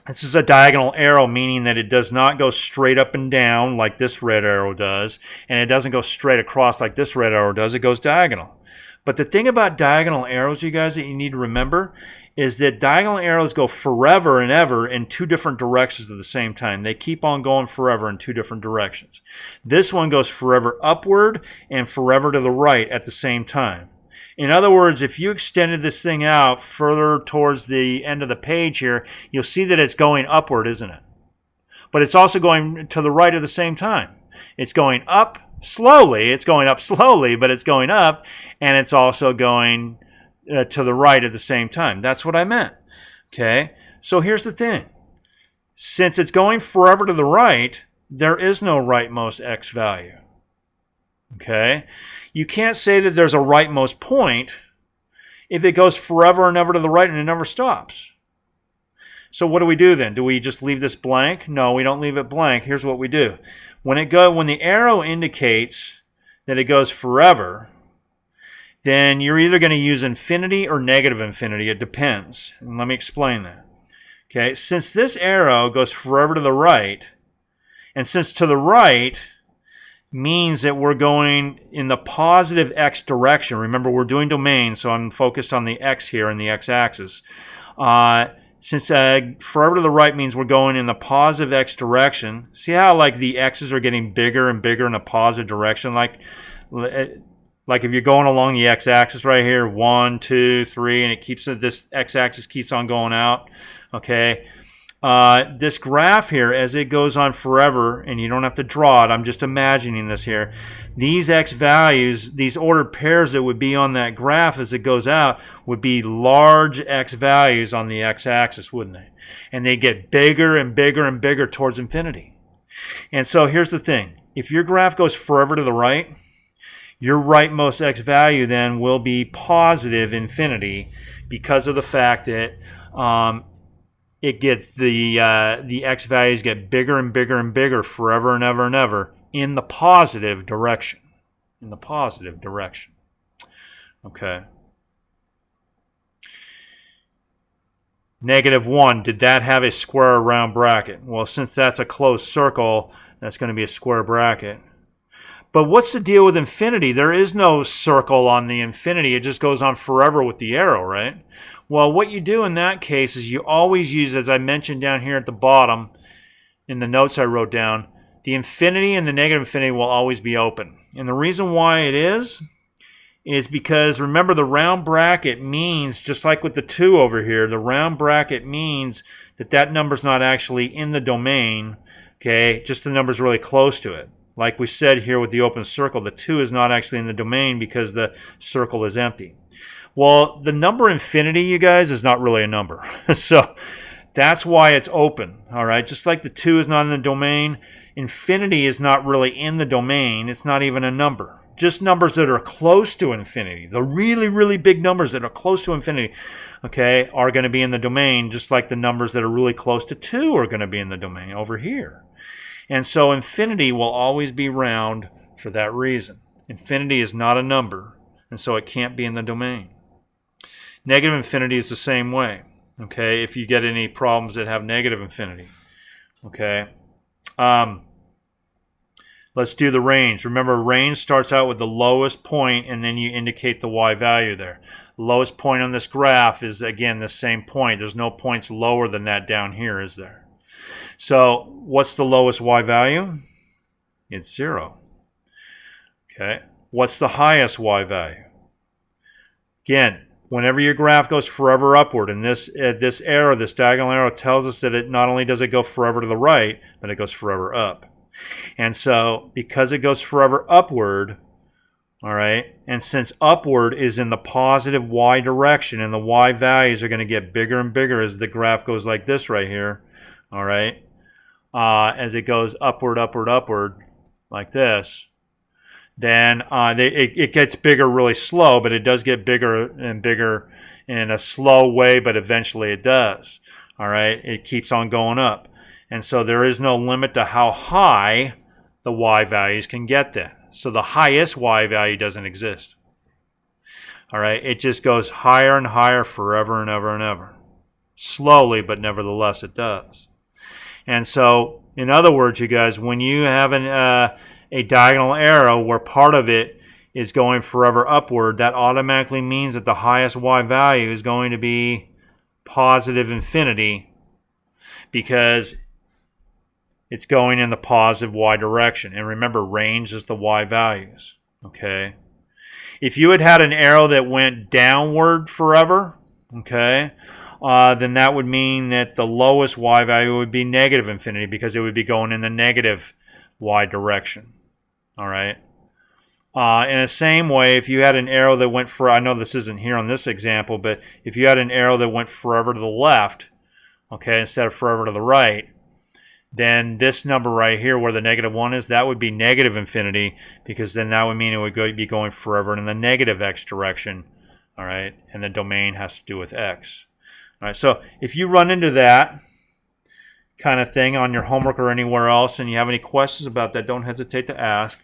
This is a diagonal arrow, meaning that it does not go straight up and down like this red arrow does, and it doesn't go straight across like this red arrow does. It goes diagonal. But the thing about diagonal arrows, you guys, that you need to remember is that diagonal arrows go forever and ever in two different directions at the same time. They keep on going forever in two different directions. This one goes forever upward and forever to the right at the same time. In other words, if you extended this thing out further towards the end of the page here, you'll see that it's going upward, isn't it? But it's also going to the right at the same time. It's going up slowly. It's going up slowly, but it's going up, and it's also going to the right at the same time. That's what I meant. Okay? So here's the thing. Since it's going forever to the right, there is no rightmost x value. Okay? You can't say that there's a rightmost point if it goes forever and ever to the right and it never stops. So what do we do then? Do we just leave this blank? No, we don't leave it blank. Here's what we do. When the arrow indicates that it goes forever, then you're either going to use infinity or negative infinity. It depends. And let me explain that. Okay, since this arrow goes forever to the right, and since to the right means that we're going in the positive x direction. Remember, we're doing domain, so I'm focused on the x here and the x-axis. Since forever to the right means we're going in the positive x direction. See how like the x's are getting bigger and bigger in a positive direction? Like if you're going along the x-axis right here, 1, 2, 3, and it keeps this x-axis keeps on going out. Okay. This graph here, as it goes on forever, and you don't have to draw it, I'm just imagining this here, these x values, these ordered pairs that would be on that graph as it goes out, would be large x values on the x-axis, wouldn't they? And they get bigger and bigger and bigger towards infinity. And so here's the thing. If your graph goes forever to the right, your rightmost x value then will be positive infinity because of the fact that it gets the x values get bigger and bigger and bigger forever and ever and ever in the positive direction. In the positive direction. Okay. -1, did that have a square or round bracket? Well, since that's a closed circle, that's going to be a square bracket. But what's the deal with infinity? There is no circle on the infinity. It just goes on forever with the arrow, right? Well, what you do in that case is you always use, as I mentioned down here at the bottom in the notes I wrote down, the infinity and the negative infinity will always be open. And the reason why it is because, remember, the round bracket means, just like with the 2 over here, the round bracket means that that number's not actually in the domain, okay? Just the number's really close to it. Like we said here with the open circle, the 2 is not actually in the domain because the circle is empty. Well, the number infinity, you guys, is not really a number. So that's why it's open, all right? Just like the 2 is not in the domain, infinity is not really in the domain. It's not even a number. Just numbers that are close to infinity, the really, really big numbers that are close to infinity, okay, are going to be in the domain, just like the numbers that are really close to 2 are going to be in the domain over here. And so infinity will always be round for that reason. Infinity is not a number, and so it can't be in the domain. Negative infinity is the same way, okay, if you get any problems that have negative infinity, okay. Let's do the range. Remember, range starts out with the lowest point, and then you indicate the y value there. The lowest point on this graph is, again, the same point. There's no points lower than that down here, is there? So what's the lowest y value? It's 0. Okay. What's the highest y value? Again, whenever your graph goes forever upward, and this arrow, this diagonal arrow, tells us that it not only does it go forever to the right, but it goes forever up. And so because it goes forever upward, all right, and since upward is in the positive y direction, and the y values are going to get bigger and bigger as the graph goes like this right here, all right, as it goes upward, upward, upward, like this, then it gets bigger really slow, but it does get bigger and bigger in a slow way, but eventually it does. All right, it keeps on going up. And so there is no limit to how high the y values can get then. So the highest y value doesn't exist. All right, it just goes higher and higher forever and ever and ever. Slowly, but nevertheless it does. And so, in other words, you guys, when you have a diagonal arrow where part of it is going forever upward, that automatically means that the highest y value is going to be positive infinity because it's going in the positive y direction. And remember, range is the y values. Okay. If you had had an arrow that went downward forever, okay, then that would mean that the lowest y value would be negative infinity because it would be going in the negative y direction. All right. In the same way, if you had an arrow that went I know this isn't here on this example, but if you had an arrow that went forever to the left, okay, instead of forever to the right, then this number right here where the -1 is, that would be negative infinity because then that would mean it would be going forever in the negative x direction, all right, and the domain has to do with x. All right, so if you run into that kind of thing on your homework or anywhere else and you have any questions about that, don't hesitate to ask.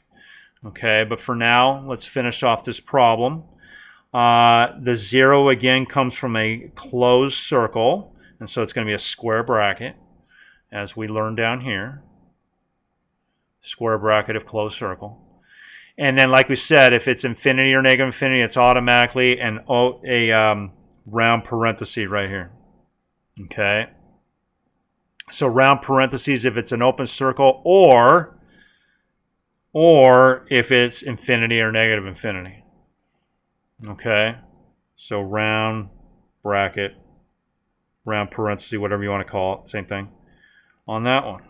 Okay, but for now, let's finish off this problem. The 0 again comes from a closed circle, and so it's going to be a square bracket, as we learned down here. Square bracket of closed circle. And then, like we said, if it's infinity or negative infinity, it's automatically a round parenthesis right here. Okay? So round parentheses if it's an open circle, or if it's infinity or negative infinity. Okay? So round bracket, round parenthesis, whatever you want to call it, same thing on that one.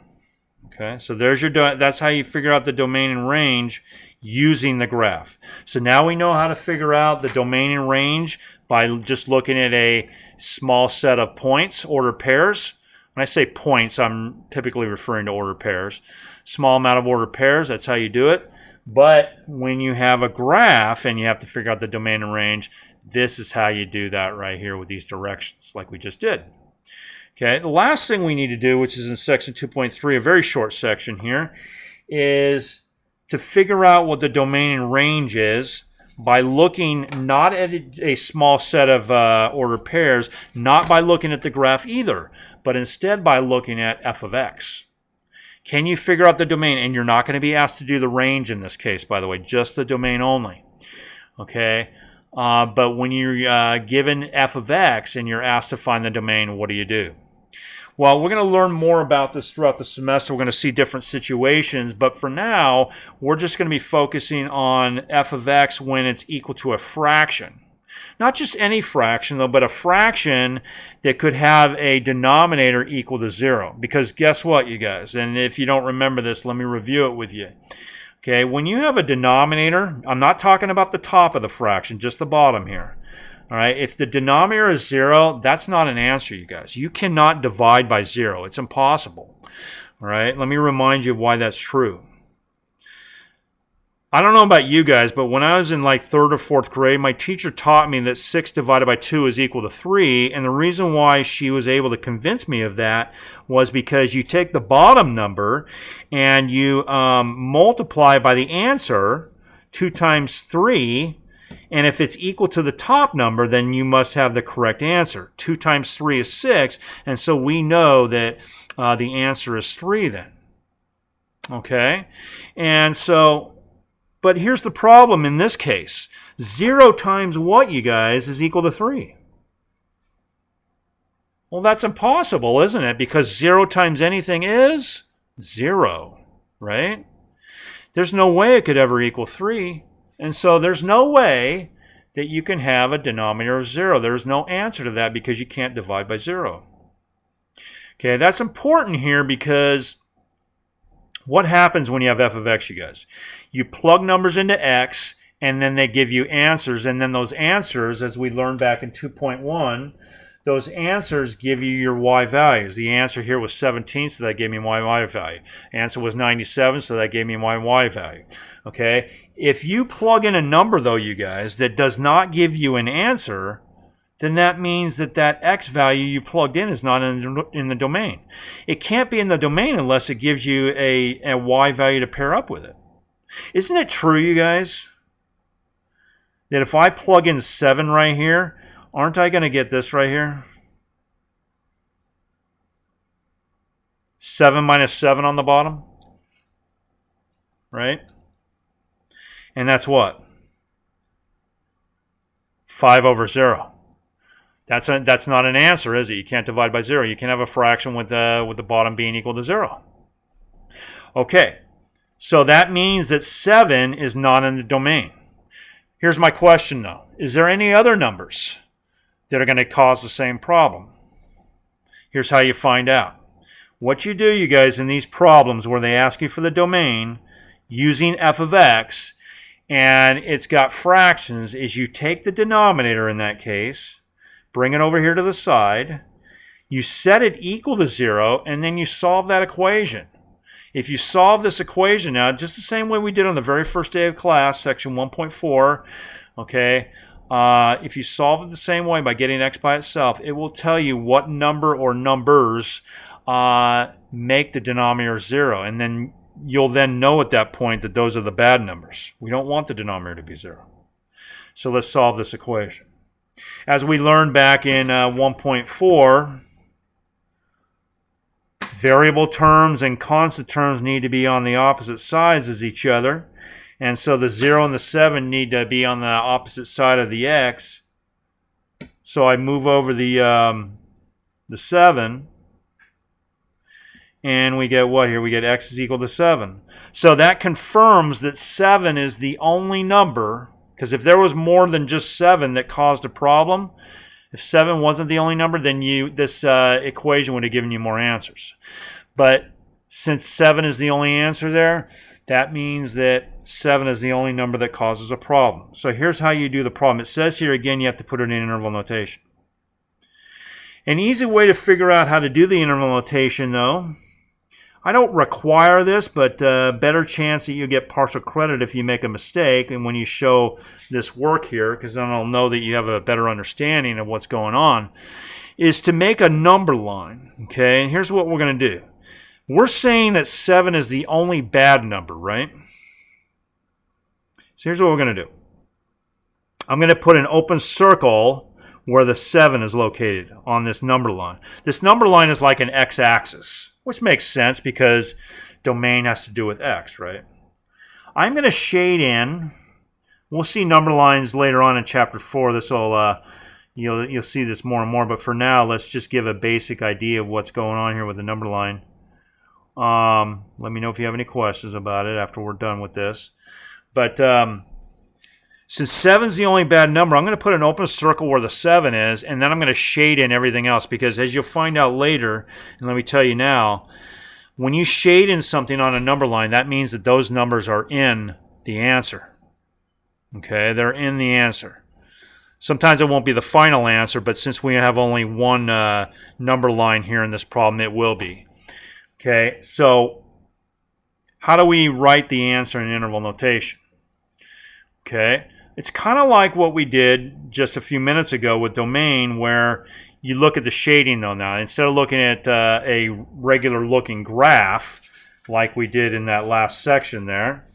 Okay? So there's your that's how you figure out the domain and range using the graph. So now we know how to figure out the domain and range by just looking at a small set of points, ordered pairs. When I say points, I'm typically referring to ordered pairs. Small amount of ordered pairs, that's how you do it. But when you have a graph and you have to figure out the domain and range, this is how you do that right here with these directions, like we just did. Okay, the last thing we need to do, which is in section 2.3, a very short section here, is to figure out what the domain and range is by looking not at a small set of ordered pairs, not by looking at the graph either, but instead by looking at f of x. Can you figure out the domain? And you're not going to be asked to do the range in this case, by the way, just the domain only. Okay, but when you're given f of x and you're asked to find the domain, what do you do? Well, we're going to learn more about this throughout the semester. We're going to see different situations, but for now, we're just going to be focusing on f of x when it's equal to a fraction. Not just any fraction, though, but a fraction that could have a denominator equal to 0. Because guess what, you guys? And if you don't remember this, let me review it with you. Okay, when you have a denominator, I'm not talking about the top of the fraction, just the bottom here. All right, if the denominator is 0, that's not an answer, you guys. You cannot divide by 0. It's impossible. All right, let me remind you of why that's true. I don't know about you guys, but when I was in like 3rd or 4th grade, my teacher taught me that 6 divided by 2 is equal to 3. And the reason why she was able to convince me of that was because you take the bottom number and you multiply by the answer, 2 times 3. And if it's equal to the top number, then you must have the correct answer. 2 times 3 is 6. And so we know that the answer is 3 then. Okay? And so... but here's the problem in this case. 0 times what, you guys, is equal to 3? Well, that's impossible, isn't it? Because 0 times anything is 0, right? There's no way it could ever equal 3. And so there's no way that you can have a denominator of 0. There's no answer to that because you can't divide by 0. Okay, that's important here because what happens when you have f of x, you guys? You plug numbers into x, and then they give you answers. And then those answers, as we learned back in 2.1, those answers give you your y values. The answer here was 17, so that gave me my y value. The answer was 97, so that gave me my y value. Okay? If you plug in a number, though, you guys, that does not give you an answer, then that means that that x value you plugged in is not in the domain. It can't be in the domain unless it gives you a y value to pair up with it. Isn't it true, you guys, that if I plug in 7 right here, aren't I going to get this right here? 7 minus 7 on the bottom, right? And that's what? 5 over 0. That's not an answer, is it? You can't divide by 0. You can have a fraction with the bottom being equal to 0. Okay, so that means that 7 is not in the domain. Here's my question, though. Is there any other numbers that are going to cause the same problem? Here's how you find out. What you do, you guys, in these problems where they ask you for the domain using f of x, and it's got fractions, is you take the denominator in that case, bring it over here to the side, you set it equal to 0, and then you solve that equation. If you solve this equation now, just the same way we did on the very first day of class, section 1.4, okay, if you solve it the same way by getting x by itself, it will tell you what number or numbers make the denominator 0, and then you'll then know at that point that those are the bad numbers. We don't want the denominator to be 0. So let's solve this equation. As we learned back in 1.4, variable terms and constant terms need to be on the opposite sides as each other. And so the 0 and the 7 need to be on the opposite side of the x. So I move over the 7. And we get what here? We get x is equal to 7. So that confirms that 7 is the only number, because if there was more than just 7 that caused a problem, if 7 wasn't the only number, then this equation would have given you more answers. But since 7 is the only answer there, that means that 7 is the only number that causes a problem. So here's how you do the problem. It says here again you have to put it in interval notation. An easy way to figure out how to do the interval notation, though, I don't require this, but better chance that you get partial credit if you make a mistake and when you show this work here, because then I'll know that you have a better understanding of what's going on, is to make a number line. Okay, and here's what we're going to do. We're saying that 7 is the only bad number, right? So here's what we're going to do. I'm going to put an open circle where the 7 is located on this number line. This number line is like an x-axis, which makes sense because domain has to do with x, right? I'm going to shade in. We'll see number lines later on in chapter 4. This will you'll see this more and more. But for now, let's just give a basic idea of what's going on here with the number line. Let me know if you have any questions about it after we're done with this. But since 7 is the only bad number, I'm going to put an open circle where the 7 is, and then I'm going to shade in everything else, because as you'll find out later, and let me tell you now, when you shade in something on a number line, that means that those numbers are in the answer. Okay, they're in the answer. Sometimes it won't be the final answer, but since we have only one number line here in this problem, it will be. Okay, so how do we write the answer in interval notation? Okay, it's kind of like what we did just a few minutes ago with domain, where you look at the shading though now. Instead of looking at a regular looking graph like we did in that last section there.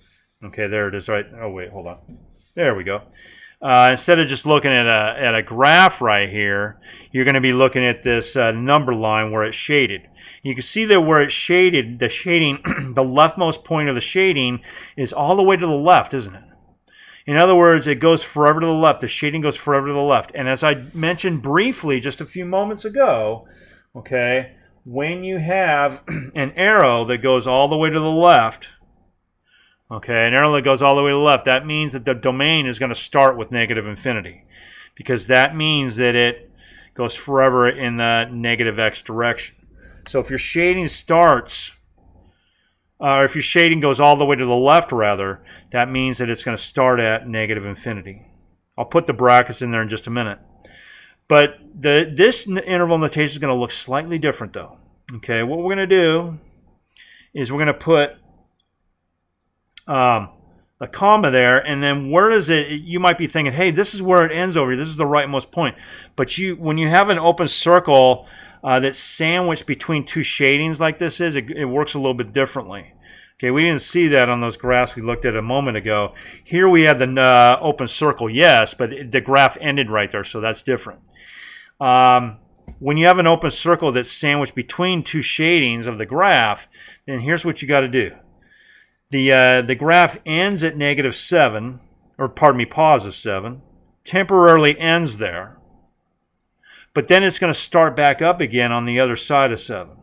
Okay, there it is, right? Oh wait, hold on. There we go. Instead of just looking at a graph right here, you're going to be looking at this number line where it's shaded. You can see that where it's shaded, the shading, the leftmost point of the shading is all the way to the left, isn't it? In other words, it goes forever to the left. The shading goes forever to the left. And as I mentioned briefly just a few moments ago, okay, when you have an arrow that goes all the way to the left, okay, an arrow that goes all the way to the left, that means that the domain is going to start with negative infinity, because that means that it goes forever in the negative x direction. So if your shading starts, or if your shading goes all the way to the left, rather, that means that it's going to start at negative infinity. I'll put the brackets in there in just a minute. But this interval notation is going to look slightly different, though. Okay, what we're going to do is we're going to put a comma there, and then where does it, you might be thinking, hey, this is where it ends over here. This is the rightmost point. But when you have an open circle that's sandwiched between two shadings like this is, it works a little bit differently. Okay, we didn't see that on those graphs we looked at a moment ago. Here we had the open circle, yes, but the graph ended right there, so that's different. when you have an open circle that's sandwiched between two shadings of the graph, then here's what you got to do. The graph ends at -7, or pardon me, +7, temporarily ends there, but then it's going to start back up again on the other side of 7.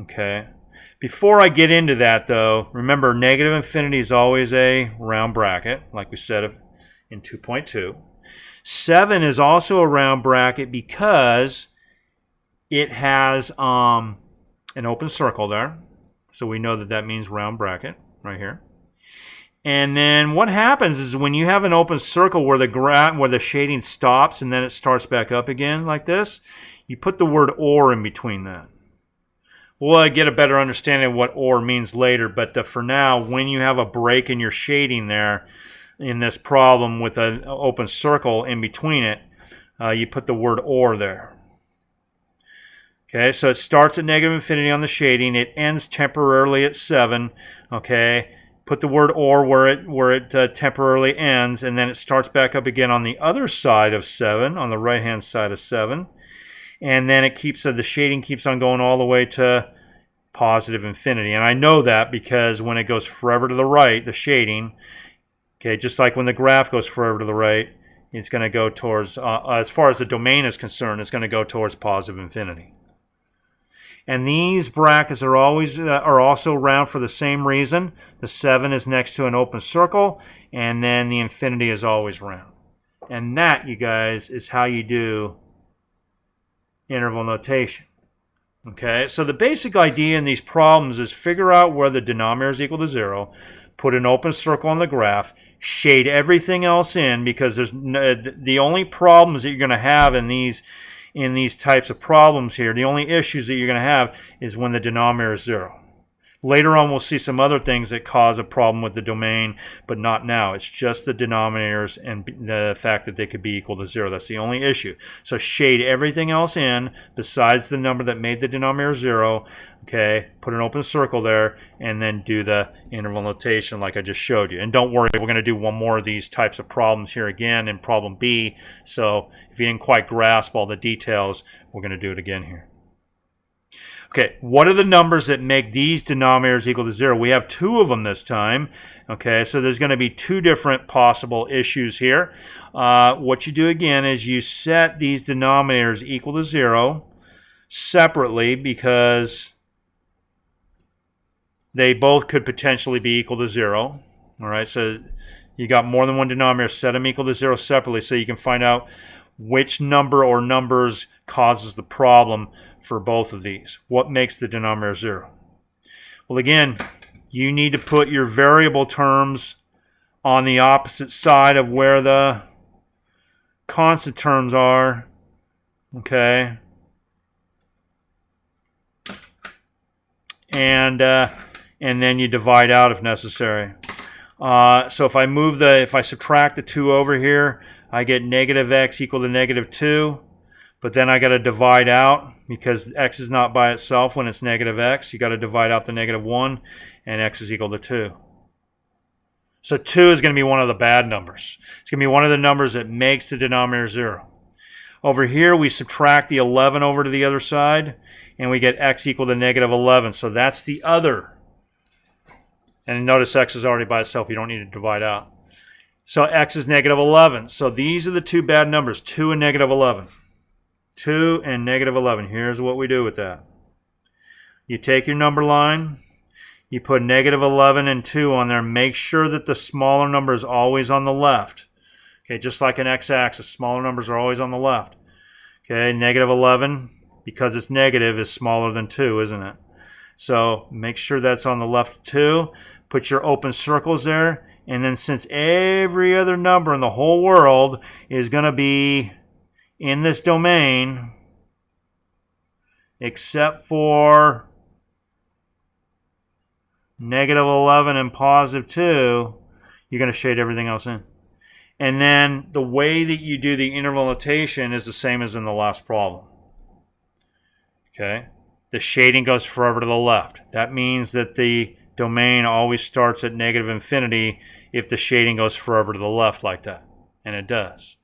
Okay. Before I get into that, though, remember negative infinity is always a round bracket, like we said in 2.2. 7 is also a round bracket because it has an open circle there. So we know that that means round bracket right here. And then what happens is when you have an open circle where the shading stops and then it starts back up again like this, you put the word or in between that. We'll get a better understanding of what or means later, but for now, when you have a break in your shading there in this problem with an open circle in between it, you put the word or there. Okay, so it starts at negative infinity on the shading. It ends temporarily at 7. Okay, put the word or where it temporarily ends, and then it starts back up again on the other side of 7, on the right-hand side of 7. And then it keeps the shading keeps on going all the way to positive infinity. And I know that because when it goes forever to the right, the shading, okay, just like when the graph goes forever to the right, it's going to go towards, as far as the domain is concerned, it's going to go towards positive infinity. And these brackets are always are also round for the same reason. The 7 is next to an open circle, and then the infinity is always round. And that, you guys, is how you do interval notation. Okay, so the basic idea in these problems is figure out where the denominator is equal to 0, put an open circle on the graph, shade everything else in, because there's the only problems that you're going to have in these types of problems here, the only issues that you're going to have is when the denominator is 0. Later on, we'll see some other things that cause a problem with the domain, but not now. It's just the denominators and the fact that they could be equal to 0. That's the only issue. So shade everything else in besides the number that made the denominator 0. Okay, put an open circle there, and then do the interval notation like I just showed you. And don't worry, we're going to do one more of these types of problems here again in problem B. So if you didn't quite grasp all the details, we're going to do it again here. Okay, what are the numbers that make these denominators equal to 0? We have 2 of them this time. Okay, so there's going to be 2 different possible issues here. What you do again is you set these denominators equal to 0 separately because they both could potentially be equal to 0. All right, so you got more than one denominator, set them equal to 0 separately so you can find out which number or numbers causes the problem for both of these. What makes the denominator 0? Well, again, you need to put your variable terms on the opposite side of where the constant terms are. Okay. And then you divide out if necessary. So if I subtract the 2 over here, I get negative x equal to negative 2. But then I got to divide out because x is not by itself when it's negative x. You got to divide out the negative 1, and x is equal to 2. So 2 is going to be one of the bad numbers. It's going to be one of the numbers that makes the denominator 0. Over here, we subtract the 11 over to the other side, and we get x equal to negative 11. So that's the other. And notice x is already by itself. You don't need to divide out. So x is negative 11. So these are the 2 bad numbers, 2 and negative 11. 2 and negative 11. Here's what we do with that. You take your number line, you put negative 11 and 2 on there. Make sure that the smaller number is always on the left. Okay, just like an x-axis, smaller numbers are always on the left. Okay, negative 11, because it's negative, is smaller than 2, isn't it? So make sure that's on the left 2. Put your open circles there. And then since every other number in the whole world is going to be in this domain, except for negative 11 and positive 2, you're going to shade everything else in. And then the way that you do the interval notation is the same as in the last problem. Okay? The shading goes forever to the left. That means that the domain always starts at negative infinity if the shading goes forever to the left like that. And it does.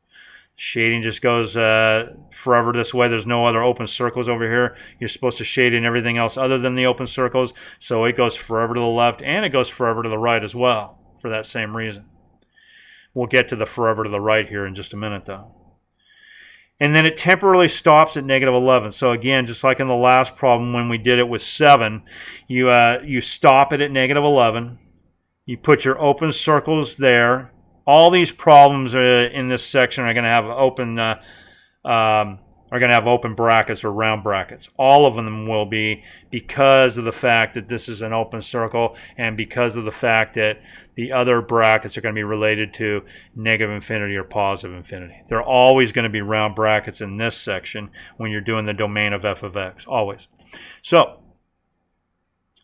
Shading just goes forever this way. There's no other open circles over here. You're supposed to shade in everything else other than the open circles. So it goes forever to the left, and it goes forever to the right as well for that same reason. We'll get to the forever to the right here in just a minute, though. And then it temporarily stops at negative 11. So again, just like in the last problem when we did it with 7, you stop it at negative 11. You put your open circles there. All these problems in this section are going to have open brackets or round brackets. All of them will be, because of the fact that this is an open circle and because of the fact that the other brackets are going to be related to negative infinity or positive infinity. They're always going to be round brackets in this section when you're doing the domain of f of x, always. So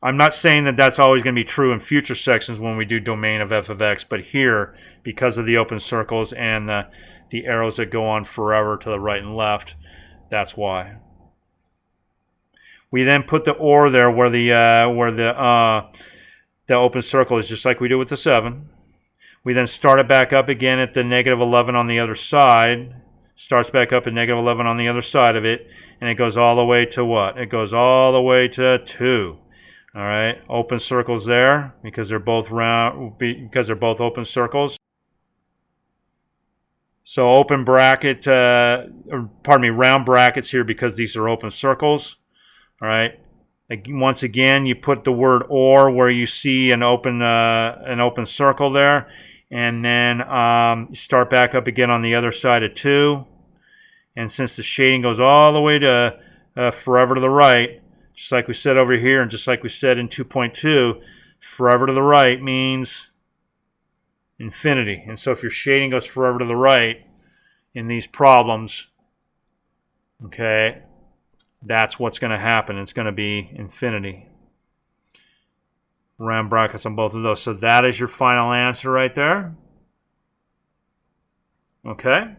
I'm not saying that that's always going to be true in future sections when we do domain of f of x, but here, because of the open circles and the arrows that go on forever to the right and left, that's why. We then put the or there where the open circle is, just like we did with the 7. We then start it back up again at the negative 11 on the other side. Starts back up at negative 11 on the other side of it, and it goes all the way to what? It goes all the way to 2. All right, open circles there because they're both round, because they're both open circles. So open bracket, round brackets here because these are open circles. All right. Once again, you put the word or where you see an open circle there, and then you start back up again on the other side of 2. And since the shading goes all the way to forever to the right, just like we said over here, and just like we said in 2.2, forever to the right means infinity. And so if your shading goes forever to the right in these problems, okay, that's what's going to happen. It's going to be infinity. Round brackets on both of those. So that is your final answer right there. Okay.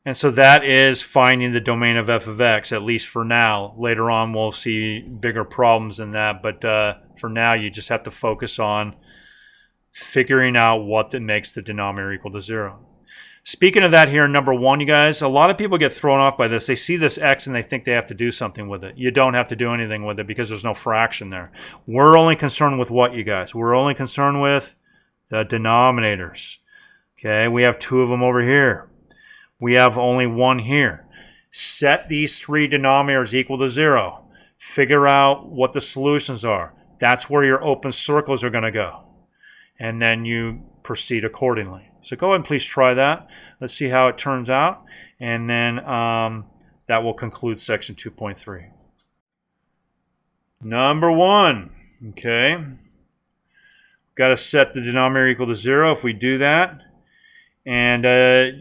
And so that is finding the domain of f of x, at least for now. Later on, we'll see bigger problems than that. But for now, you just have to focus on figuring out what that makes the denominator equal to 0. Speaking of that here in number 1, you guys, a lot of people get thrown off by this. They see this x and they think they have to do something with it. You don't have to do anything with it because there's no fraction there. We're only concerned with what, you guys? We're only concerned with the denominators. Okay, we have 2 of them over here. We have only 1 here. Set these 3 denominators equal to 0. Figure out what the solutions are. That's where your open circles are going to go. And then you proceed accordingly. So go ahead and please try that. Let's see how it turns out. And then that will conclude section 2.3. Number 1. Okay. Got to set the denominator equal to 0. If we do that, and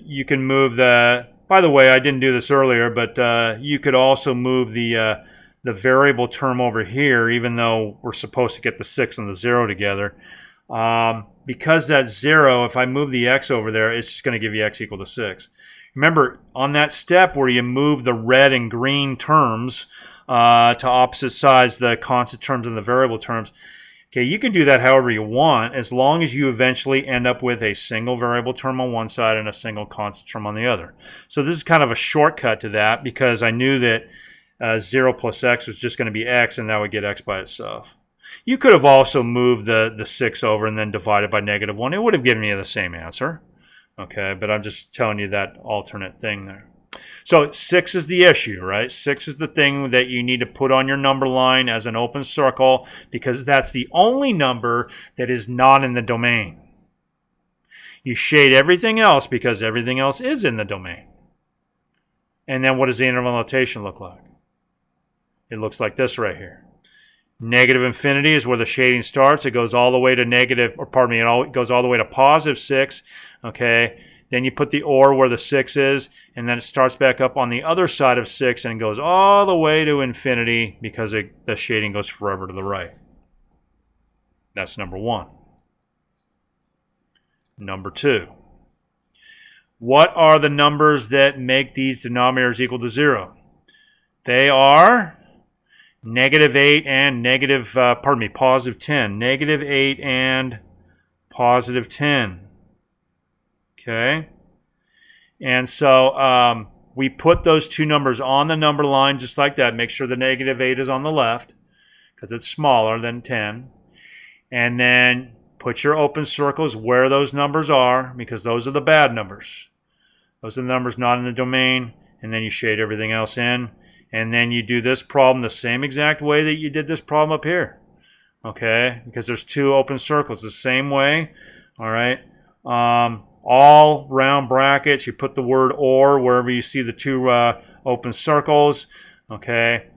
you can move the, by the way, I didn't do this earlier, but you could also move the variable term over here, even though we're supposed to get the 6 and the 0 together. Because that's 0, if I move the x over there, it's just going to give you x equal to 6. Remember, on that step where you move the red and green terms to opposite sides, the constant terms and the variable terms, okay, you can do that however you want, as long as you eventually end up with a single variable term on one side and a single constant term on the other. So this is kind of a shortcut to that because I knew that 0 plus x was just going to be x, and that would get x by itself. You could have also moved the 6 over and then divided by negative 1. It would have given you the same answer. Okay, but I'm just telling you that alternate thing there. So 6 is the issue, right? 6 is the thing that you need to put on your number line as an open circle because that's the only number that is not in the domain. You shade everything else because everything else is in the domain. And then what does the interval notation look like? It looks like this right here. Negative infinity is where the shading starts. It goes all the way to it goes all the way to positive 6. Okay. Then you put the or where the 6 is, and then it starts back up on the other side of 6 and goes all the way to infinity because the shading goes forever to the right. That's number 1. Number 2. What are the numbers that make these denominators equal to 0? They are negative 8 and positive 10. Negative 8 and positive 10. Okay. And so we put those two numbers on the number line just like that. Make sure the -8 is on the left because it's smaller than 10. And then put your open circles where those numbers are, because those are the bad numbers. Those are the numbers not in the domain. And then you shade everything else in. And then you do this problem the same exact way that you did this problem up here. Okay? Because there's two open circles the same way. All right? All round brackets. You put the word "or" wherever you see the two open circles. Okay?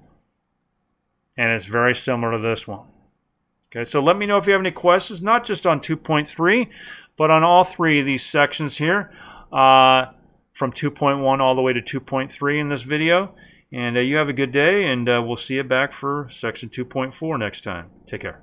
And it's very similar to this one. Okay, so let me know if you have any questions, not just on 2.3, but on all three of these sections here, from 2.1 all the way to 2.3 in this video. And you have a good day, and we'll see you back for section 2.4 next time. Take care.